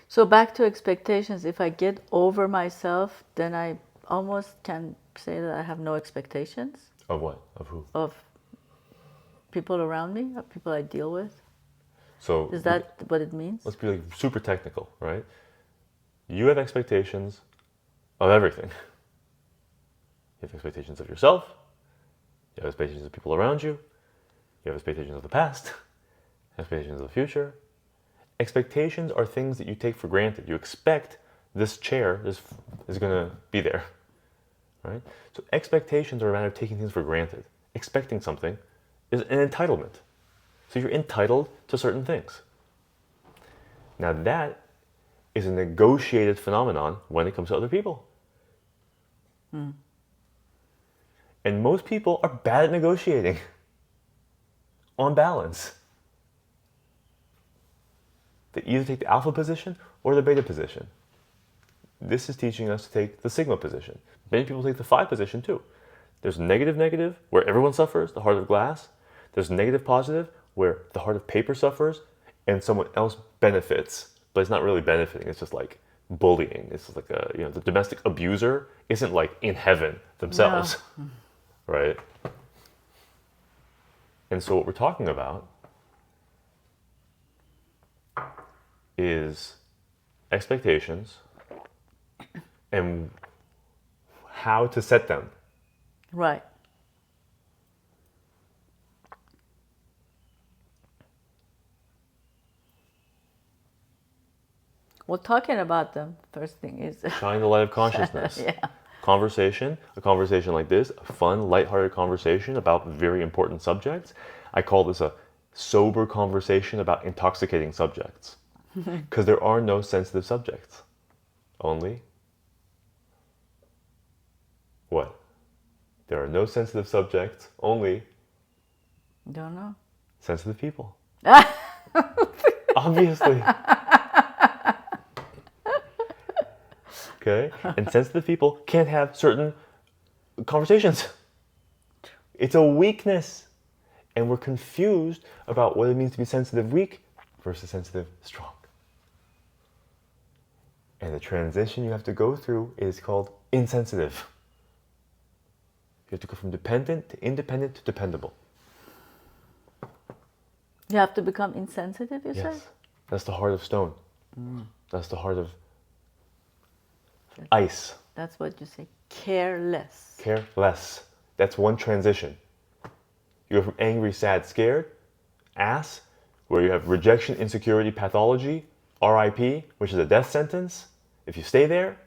Speaker 2: So back to expectations. If I get over myself, then I almost can say that I have no expectations.
Speaker 1: Of what? Of who?
Speaker 2: Of people around me, of people I deal with.
Speaker 1: So
Speaker 2: Is that what it means?
Speaker 1: let's be like super technical, right? You have expectations of everything. You have expectations of yourself. You have expectations of people around you. You have expectations of the past. Expectations of the future. Expectations are things that you take for granted. You expect this chair is going to be there, right? So expectations are a matter of taking things for granted. Expecting something is an entitlement. So you're entitled to certain things. Now that is a negotiated phenomenon when it comes to other people. And most people are bad at negotiating on balance. They either take the alpha position or the beta position. This is teaching us to take the sigma position. Many people take the phi position too. There's negative negative, where everyone suffers, the heart of glass. There's negative positive, where the heart of paper suffers and someone else benefits. But it's not really benefiting, it's just like bullying. It's just like the domestic abuser isn't like in heaven themselves.
Speaker 2: No.
Speaker 1: Right? And so what we're talking about is expectations and how to set them.
Speaker 2: Right. Well, talking about them, first thing is
Speaker 1: Shine the light of consciousness.
Speaker 2: yeah.
Speaker 1: A conversation like this, a fun, lighthearted conversation about very important subjects. I call this a sober conversation about intoxicating subjects. Because there are no sensitive subjects. Only what? There are no sensitive subjects, only
Speaker 2: Don't know.
Speaker 1: sensitive people. Obviously. Okay? And sensitive people can't have certain conversations. It's a weakness. And we're confused about what it means to be sensitive weak versus sensitive strong. And the transition you have to go through is called insensitive. You have to go from dependent to independent to dependable.
Speaker 2: You have to become insensitive, you said?
Speaker 1: Yes. That's the heart of stone. That's the heart of ice.
Speaker 2: That's what you say. Careless.
Speaker 1: Careless. That's one transition. You go from angry, sad, scared, ass, where you have rejection, insecurity, pathology, RIP, which is a death sentence. If you stay there, and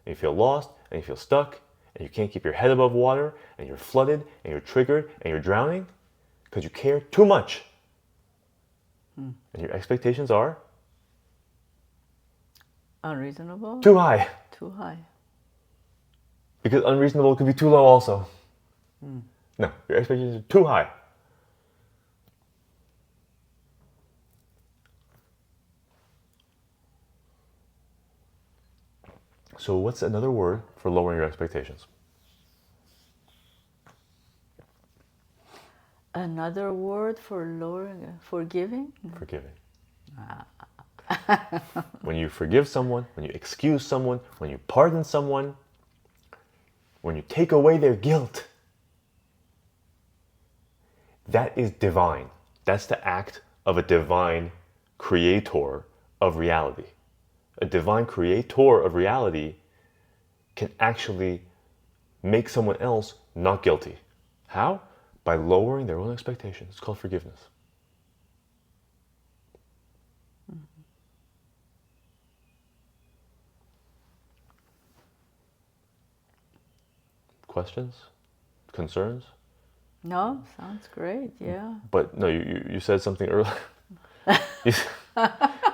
Speaker 1: you feel lost, and you feel stuck, and you can't keep your head above water, and you're flooded, and you're triggered, and you're drowning, because you care too much. And your expectations are
Speaker 2: Unreasonable?
Speaker 1: too high.
Speaker 2: Too high.
Speaker 1: Because unreasonable could be too low also. No, your expectations are too high. So what's another word for lowering your expectations?
Speaker 2: Another word for lowering, forgiving?
Speaker 1: Forgiving. When you forgive someone, when you excuse someone, when you pardon someone, when you take away their guilt, that is divine. That's the act of a divine creator of reality. A divine creator of reality can actually make someone else not guilty. How? By lowering their own expectations. It's called forgiveness. Questions? Concerns?
Speaker 2: No, sounds great. Yeah.
Speaker 1: But no, you said something earlier. you,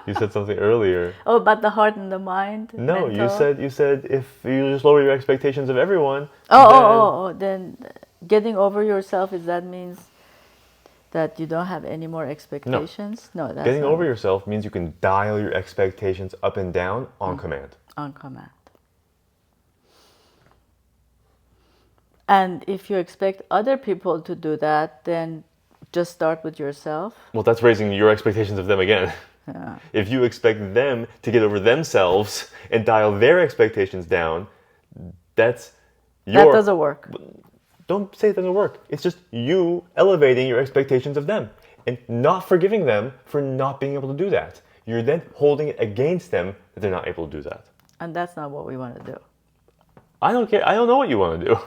Speaker 1: you said something earlier.
Speaker 2: Oh, about the heart and the mind.
Speaker 1: No,
Speaker 2: mental.
Speaker 1: you said if you just lower your expectations of everyone.
Speaker 2: Then getting over yourself, is that means that you don't have any more expectations? No, that's
Speaker 1: Getting
Speaker 2: not
Speaker 1: over yourself means you can dial your expectations up and down on command.
Speaker 2: on command. And if you expect other people to do that, then just start with yourself.
Speaker 1: Well, that's raising your expectations of them again.
Speaker 2: Yeah.
Speaker 1: If you expect them to get over themselves and dial their expectations down, that's your...
Speaker 2: That doesn't work.
Speaker 1: Don't say it doesn't work. It's just you elevating your expectations of them and not forgiving them for not being able to do that. You're then holding it against them that they're not able to do that.
Speaker 2: And that's not what we want to do.
Speaker 1: I don't care. I don't know what you want to do.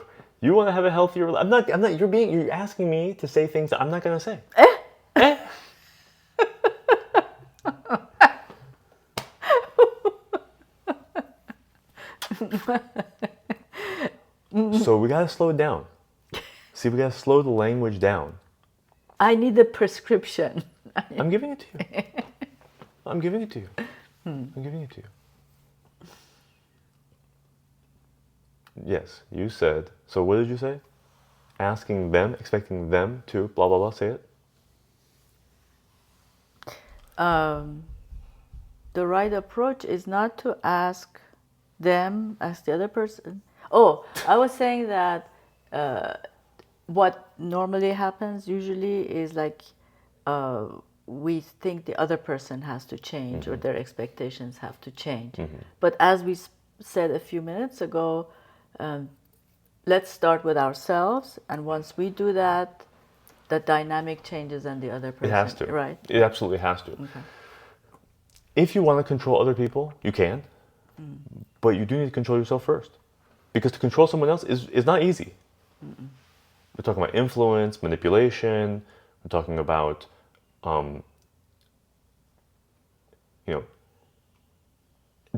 Speaker 1: You want to have a healthier... I'm not, you're asking me to say things that I'm not going to say. So we got to slow it down. See, we got to slow the language down.
Speaker 2: I need a prescription.
Speaker 1: I'm giving it to you. I'm giving it to you. I'm giving it to you. Yes, you said. So what did you say? Asking them, expecting them to blah, blah, blah. Say it.
Speaker 2: The right approach is not to ask them, ask the other person. Oh, I was saying that what normally happens usually is like we think the other person has to change or their expectations have to change. But as we said a few minutes ago, let's start with ourselves, and once we do that, the dynamic changes and the other person.
Speaker 1: It has to.
Speaker 2: Right.
Speaker 1: It absolutely has to.
Speaker 2: Okay.
Speaker 1: If you want to control other people, you can. But you do need to control yourself first. Because to control someone else is not easy. We're talking about influence, manipulation. We're talking about,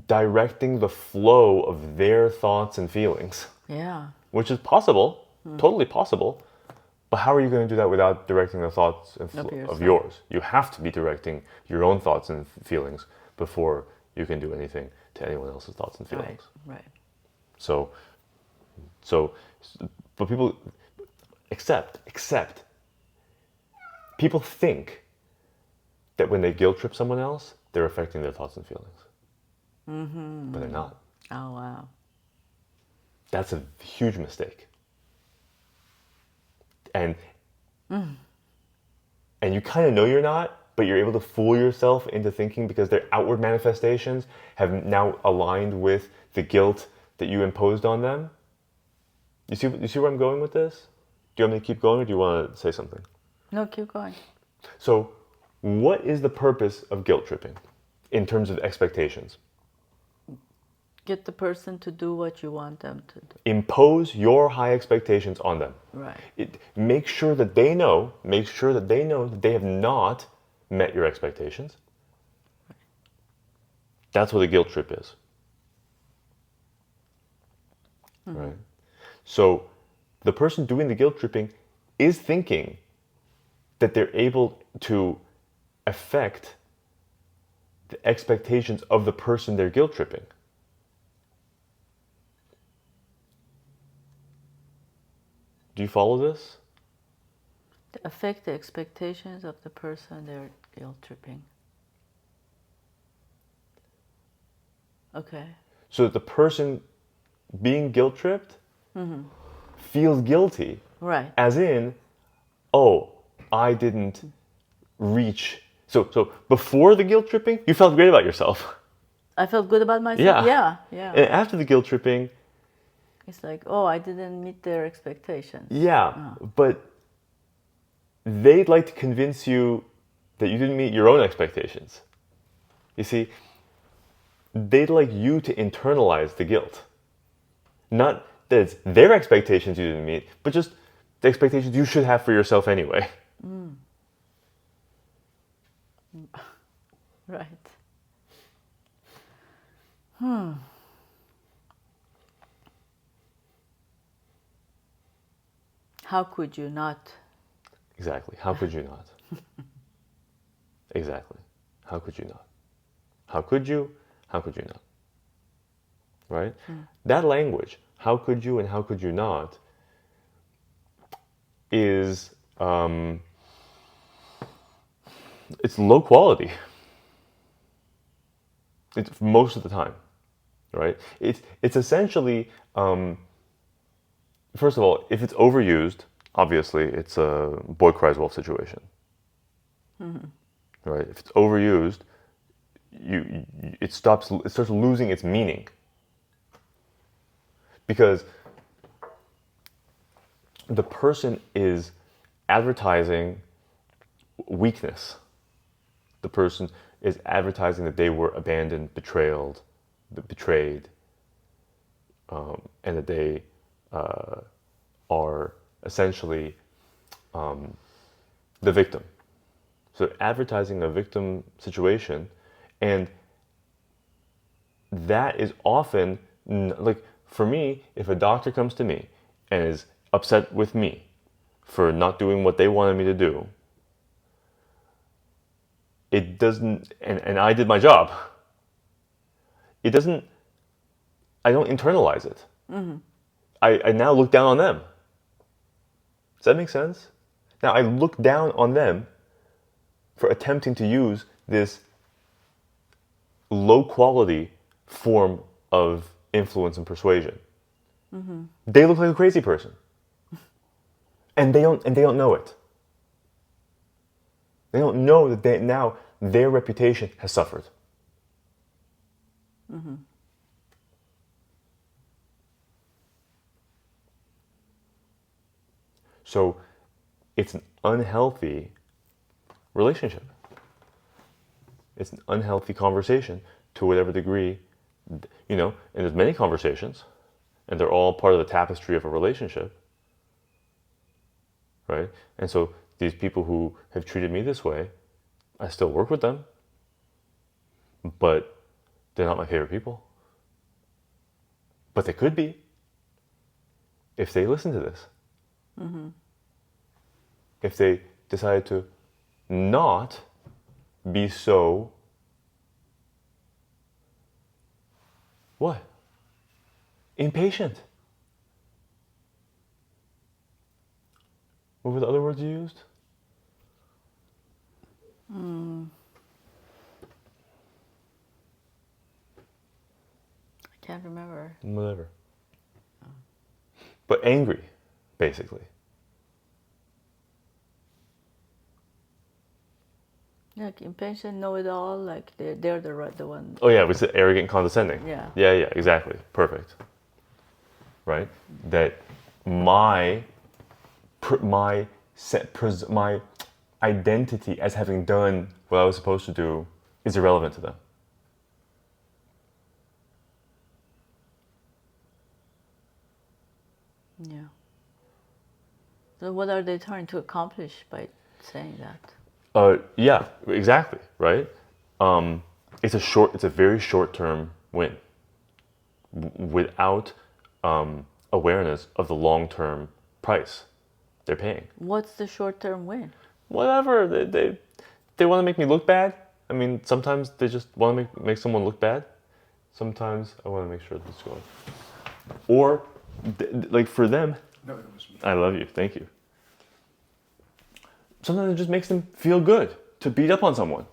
Speaker 1: directing the flow of their thoughts and feelings.
Speaker 2: Yeah.
Speaker 1: Which is possible, totally possible. But how are you going to do that without directing the thoughts of yours? You have to be directing your own thoughts and feelings before you can do anything to anyone else's thoughts and feelings.
Speaker 2: Right.
Speaker 1: So, but people accept. People think that when they guilt trip someone else, they're affecting their thoughts and feelings. But they're not.
Speaker 2: Oh, wow.
Speaker 1: That's a huge mistake. And you kind of know you're not, but you're able to fool yourself into thinking because their outward manifestations have now aligned with the guilt that you imposed on them. You see where I'm going with this? Do you want me to keep going, or do you want to say something?
Speaker 2: No, keep going.
Speaker 1: So, what is the purpose of guilt tripping in terms of expectations?
Speaker 2: Get the person to do what you want them to do.
Speaker 1: Impose your high expectations on them.
Speaker 2: Right.
Speaker 1: Make sure that they know that they have not met your expectations. That's what a guilt trip is. Right? So the person doing the guilt tripping is thinking that they're able to affect the expectations of the person they're guilt tripping. Do you follow this?
Speaker 2: To affect the expectations of the person they're guilt tripping. Okay.
Speaker 1: So that the person being guilt tripped feels guilty.
Speaker 2: Right.
Speaker 1: As in, oh, I didn't reach. So before the guilt tripping, you felt great about yourself.
Speaker 2: I felt good about myself.
Speaker 1: Yeah.
Speaker 2: Yeah.
Speaker 1: And after the guilt tripping,
Speaker 2: It's like, oh, I didn't meet their expectations.
Speaker 1: yeah, but they'd like to convince you that you didn't meet your own expectations. You see, they'd like you to internalize the guilt. Not that it's their expectations you didn't meet, but just the expectations you should have for yourself anyway.
Speaker 2: Right. How could you not?
Speaker 1: Exactly. How could you not? Exactly. How could you not? How could you? How could you not? Right? That language, how could you and how could you not, is it's low quality. It's most of the time, right? It's essentially first of all, if it's overused, obviously it's a boy cries wolf situation, right? If it's overused, it starts losing its meaning because the person is advertising weakness. The person is advertising that they were abandoned, betrayed, and that they are essentially the victim. So advertising a victim situation, and that is often, like for me, if a doctor comes to me and is upset with me for not doing what they wanted me to do, it doesn't, and I did my job, it doesn't, I don't internalize it. I now look down on them. Does that make sense? Now I look down on them for attempting to use this low quality form of influence and persuasion. They look like a crazy person. And they don't know it. They don't know that now their reputation has suffered. So it's an unhealthy relationship. It's an unhealthy conversation to whatever degree, and there's many conversations, and they're all part of the tapestry of a relationship, right? And so these people who have treated me this way, I still work with them, but they're not my favorite people. But they could be if they listen to this. If they decide to not be so, what? Impatient. What were the other words you used?
Speaker 2: I can't remember.
Speaker 1: Whatever. But angry, basically.
Speaker 2: Like impatient, know-it-all, like they're the one.
Speaker 1: Oh yeah, we said arrogant, condescending.
Speaker 2: Yeah.
Speaker 1: Yeah, exactly. Perfect. Right? That my identity as having done what I was supposed to do is irrelevant to them.
Speaker 2: Yeah. So what are they trying to accomplish by saying that?
Speaker 1: Yeah, exactly. Right. It's a very short-term win, without awareness of the long-term price they're paying.
Speaker 2: What's the short-term win?
Speaker 1: Whatever, they want to make me look bad. I mean, sometimes they just want to make someone look bad. Sometimes I want to make sure this is going. Or, like for them,
Speaker 4: No, it was me.
Speaker 1: I love you, thank you. Sometimes it just makes them feel good to beat up on someone.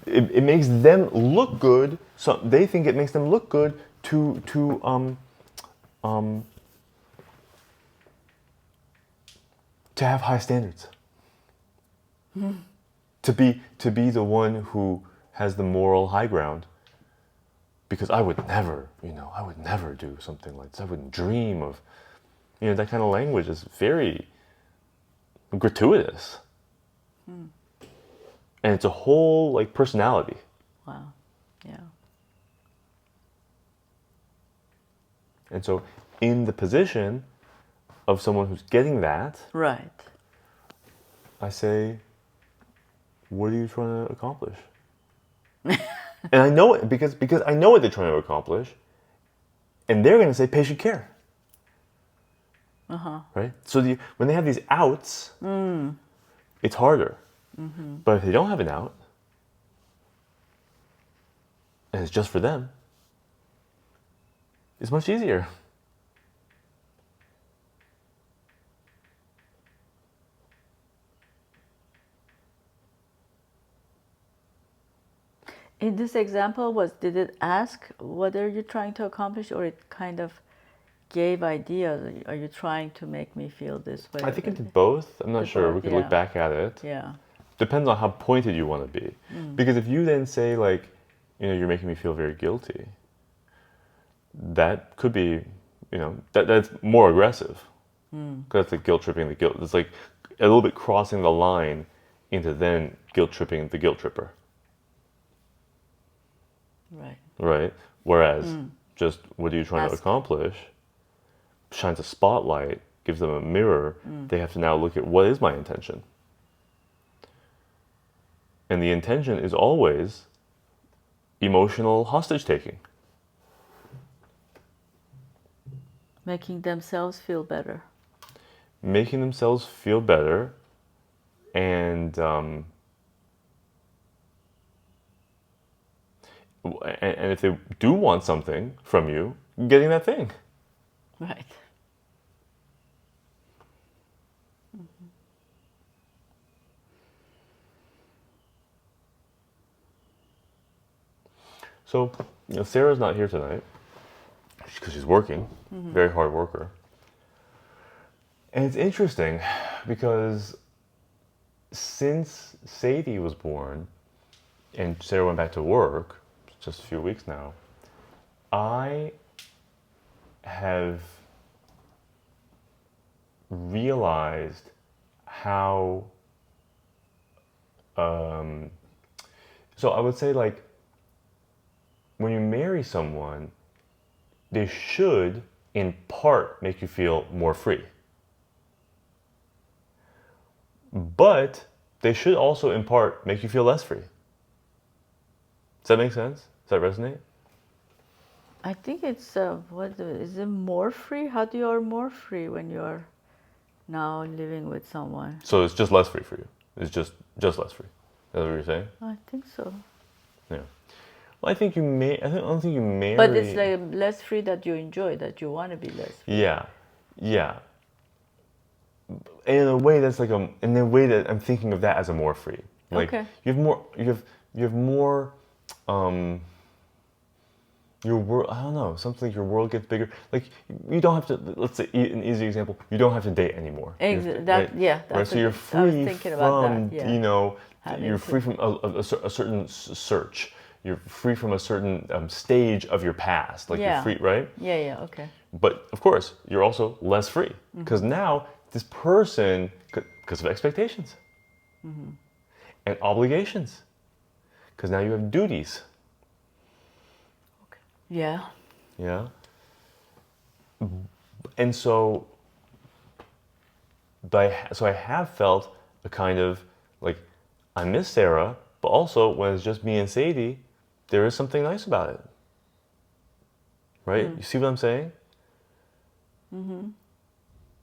Speaker 1: It makes them look good. So they think it makes them look good to to have high standards. To be the one who has the moral high ground. Because I would never, I would never do something like this. I wouldn't dream of, that kind of language is very gratuitous. And it's a whole, like, personality.
Speaker 2: Wow. Yeah.
Speaker 1: And so in the position of someone who's getting that,
Speaker 2: Right.
Speaker 1: I say, what are you trying to accomplish? And I know it because I know what they're trying to accomplish. And they're going to say patient care. Right? So when they have these outs, it's harder. But if they don't have an out, and it's just for them, it's much easier.
Speaker 2: In this example, did it ask what are you trying to accomplish, or it kind of gave ideas? Are you trying to make me feel this way?
Speaker 1: I think it did both. I'm not
Speaker 2: Did
Speaker 1: sure.
Speaker 2: both,
Speaker 1: We could
Speaker 2: yeah.
Speaker 1: look back at it.
Speaker 2: Yeah.
Speaker 1: Depends on how pointed you want to be. Because if you then say, like, you're making me feel very guilty, that could be, that's more aggressive. Because that's like guilt tripping the guilt. It's like a little bit crossing the line into then guilt tripping the guilt tripper.
Speaker 2: Right.
Speaker 1: Right? Whereas just what are you trying to
Speaker 2: Ask.
Speaker 1: accomplish shines a spotlight, gives them a mirror. They have to now look at what is my intention. And the intention is always emotional hostage taking.
Speaker 2: Making themselves feel better.
Speaker 1: Making themselves feel better, and if they do want something from you, getting that thing.
Speaker 2: Right.
Speaker 1: So, Sarah's not here tonight because she's working, very hard worker. And it's interesting because since Sadie was born and Sarah went back to work, just a few weeks now, I have realized how, so I would say, like, when you marry someone, they should, in part, make you feel more free. But they should also, in part, make you feel less free. Does that make sense? Does that resonate?
Speaker 2: I think it's is it more free? How do you are more free when you are now living with someone?
Speaker 1: So it's just less free for you. It's just less free. That's what you're saying?
Speaker 2: I think so.
Speaker 1: Yeah. Well, I don't think you marry.
Speaker 2: But it's like less free that you enjoy, that you want to be less free.
Speaker 1: Yeah, yeah. And in a way in a way that I'm thinking of that as a more free. Like,
Speaker 2: Okay.
Speaker 1: you have more. Your world, I don't know, something like your world gets bigger. Like, you don't have to, let's say, an easy example, you don't have to date anymore.
Speaker 2: That's
Speaker 1: so you're
Speaker 2: I was
Speaker 1: free
Speaker 2: thinking about
Speaker 1: from,
Speaker 2: that, yeah. Having
Speaker 1: you're free from a certain search. You're free from a certain stage of your past. Like, you're free, right?
Speaker 2: Yeah, okay.
Speaker 1: But, of course, you're also less free. Because now, this person, because of expectations. And obligations. Because now you have duties.
Speaker 2: Yeah.
Speaker 1: Yeah. And so I have felt a kind of, like, I miss Sarah, but also when it's just me and Sadie, there is something nice about it. Right? You see what I'm saying?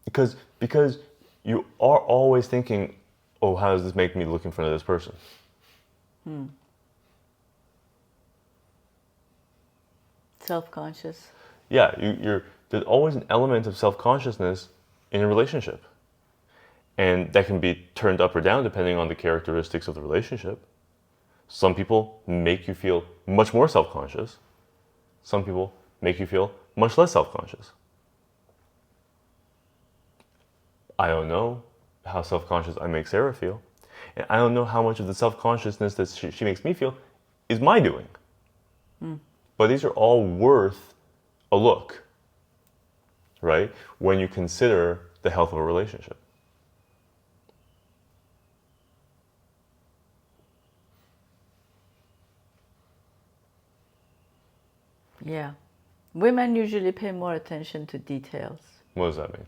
Speaker 1: Because you are always thinking, oh, how does this make me look in front of this person?
Speaker 2: Self-conscious.
Speaker 1: Yeah, there's always an element of self-consciousness in a relationship. And that can be turned up or down depending on the characteristics of the relationship. Some people make you feel much more self-conscious. Some people make you feel much less self-conscious. I don't know. how self-conscious I make Sarah feel. And I don't know how much of the self-consciousness that she makes me feel is my doing. But these are all worth a look, right? When you consider the health of a relationship.
Speaker 2: Yeah. Women usually pay more attention to details.
Speaker 1: What does that mean?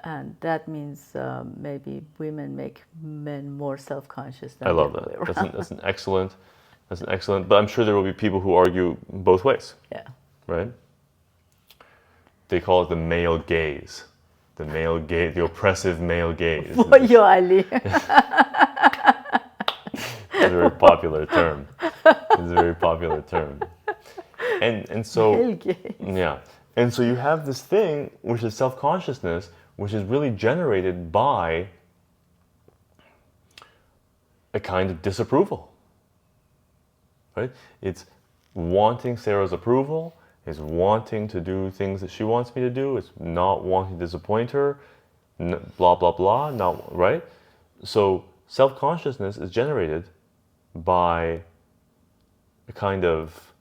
Speaker 2: And that means maybe women make men more self-conscious than
Speaker 1: I love
Speaker 2: the other way
Speaker 1: that.
Speaker 2: around.
Speaker 1: That's an excellent, but I'm sure there will be people who argue both ways,
Speaker 2: Yeah.
Speaker 1: right? They call it the male gaze. The male gaze, the oppressive male gaze.
Speaker 2: Yo, Ali.
Speaker 1: It's a very popular term. It's a very popular term. And so,
Speaker 2: Male gaze.
Speaker 1: yeah. And so you have this thing, which is self-consciousness, which is really generated by a kind of disapproval, right? It's wanting Sarah's approval, it's wanting to do things that she wants me to do, it's not wanting to disappoint her, blah, blah, blah, not, right? So self-consciousness is generated by a kind of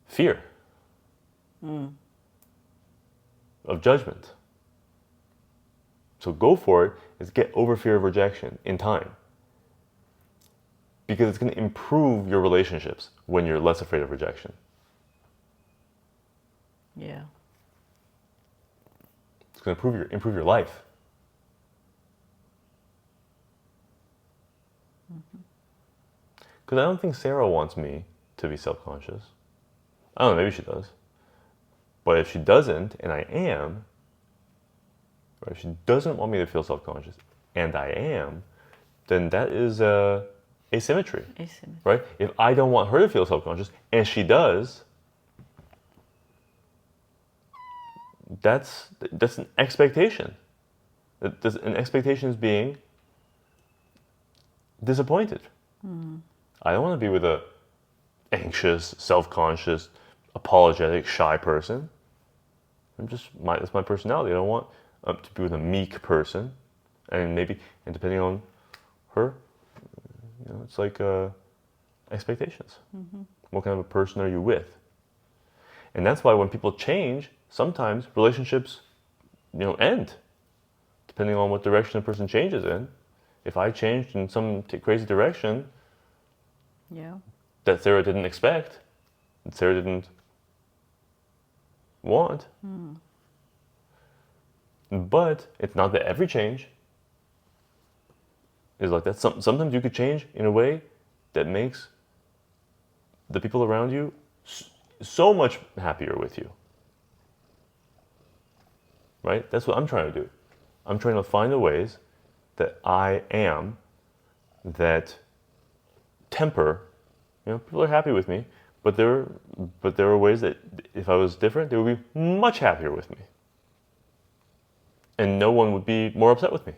Speaker 1: fear of judgment. So go for it is get over fear of rejection in time. Because it's going to improve your relationships when you're less afraid of rejection.
Speaker 2: Yeah.
Speaker 1: It's going to improve your life. Because I don't think Sarah wants me to be self-conscious. I don't know, maybe she does. But if she doesn't, and I am, or if she doesn't want me to feel self-conscious, and I am, then that is asymmetry, right? If I don't want her to feel self-conscious, and she does, that's an expectation. An expectation is being disappointed. I don't want to be with a anxious, self-conscious, apologetic, shy person. That's my personality. I don't want to be with a meek person, and depending on her, it's like expectations. What kind of a person are you with? And that's why when people change, sometimes relationships, end, depending on what direction a person changes in. If I changed in some crazy direction, that Sarah didn't expect, that Sarah didn't want. But it's not that every change is like that. Sometimes you could change in a way that makes the people around you so much happier with you. Right? That's what I'm trying to do. I'm trying to find the ways that I am that temper. People are happy with me, but there are ways that if I was different, they would be much happier with me. And no one would be more upset with me.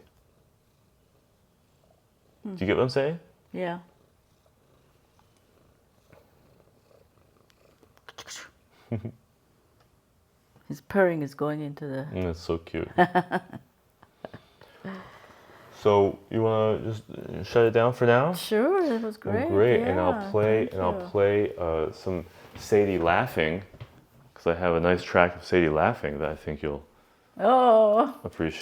Speaker 1: Do you get what I'm saying?
Speaker 2: Yeah. His purring is going into the...
Speaker 1: That's so cute. So you want to just shut it down for now?
Speaker 2: Sure, that was great.
Speaker 1: Oh, great,
Speaker 2: Yeah,
Speaker 1: and I'll play some Sadie laughing, because I have a nice track of Sadie laughing that I think you'll appreciate.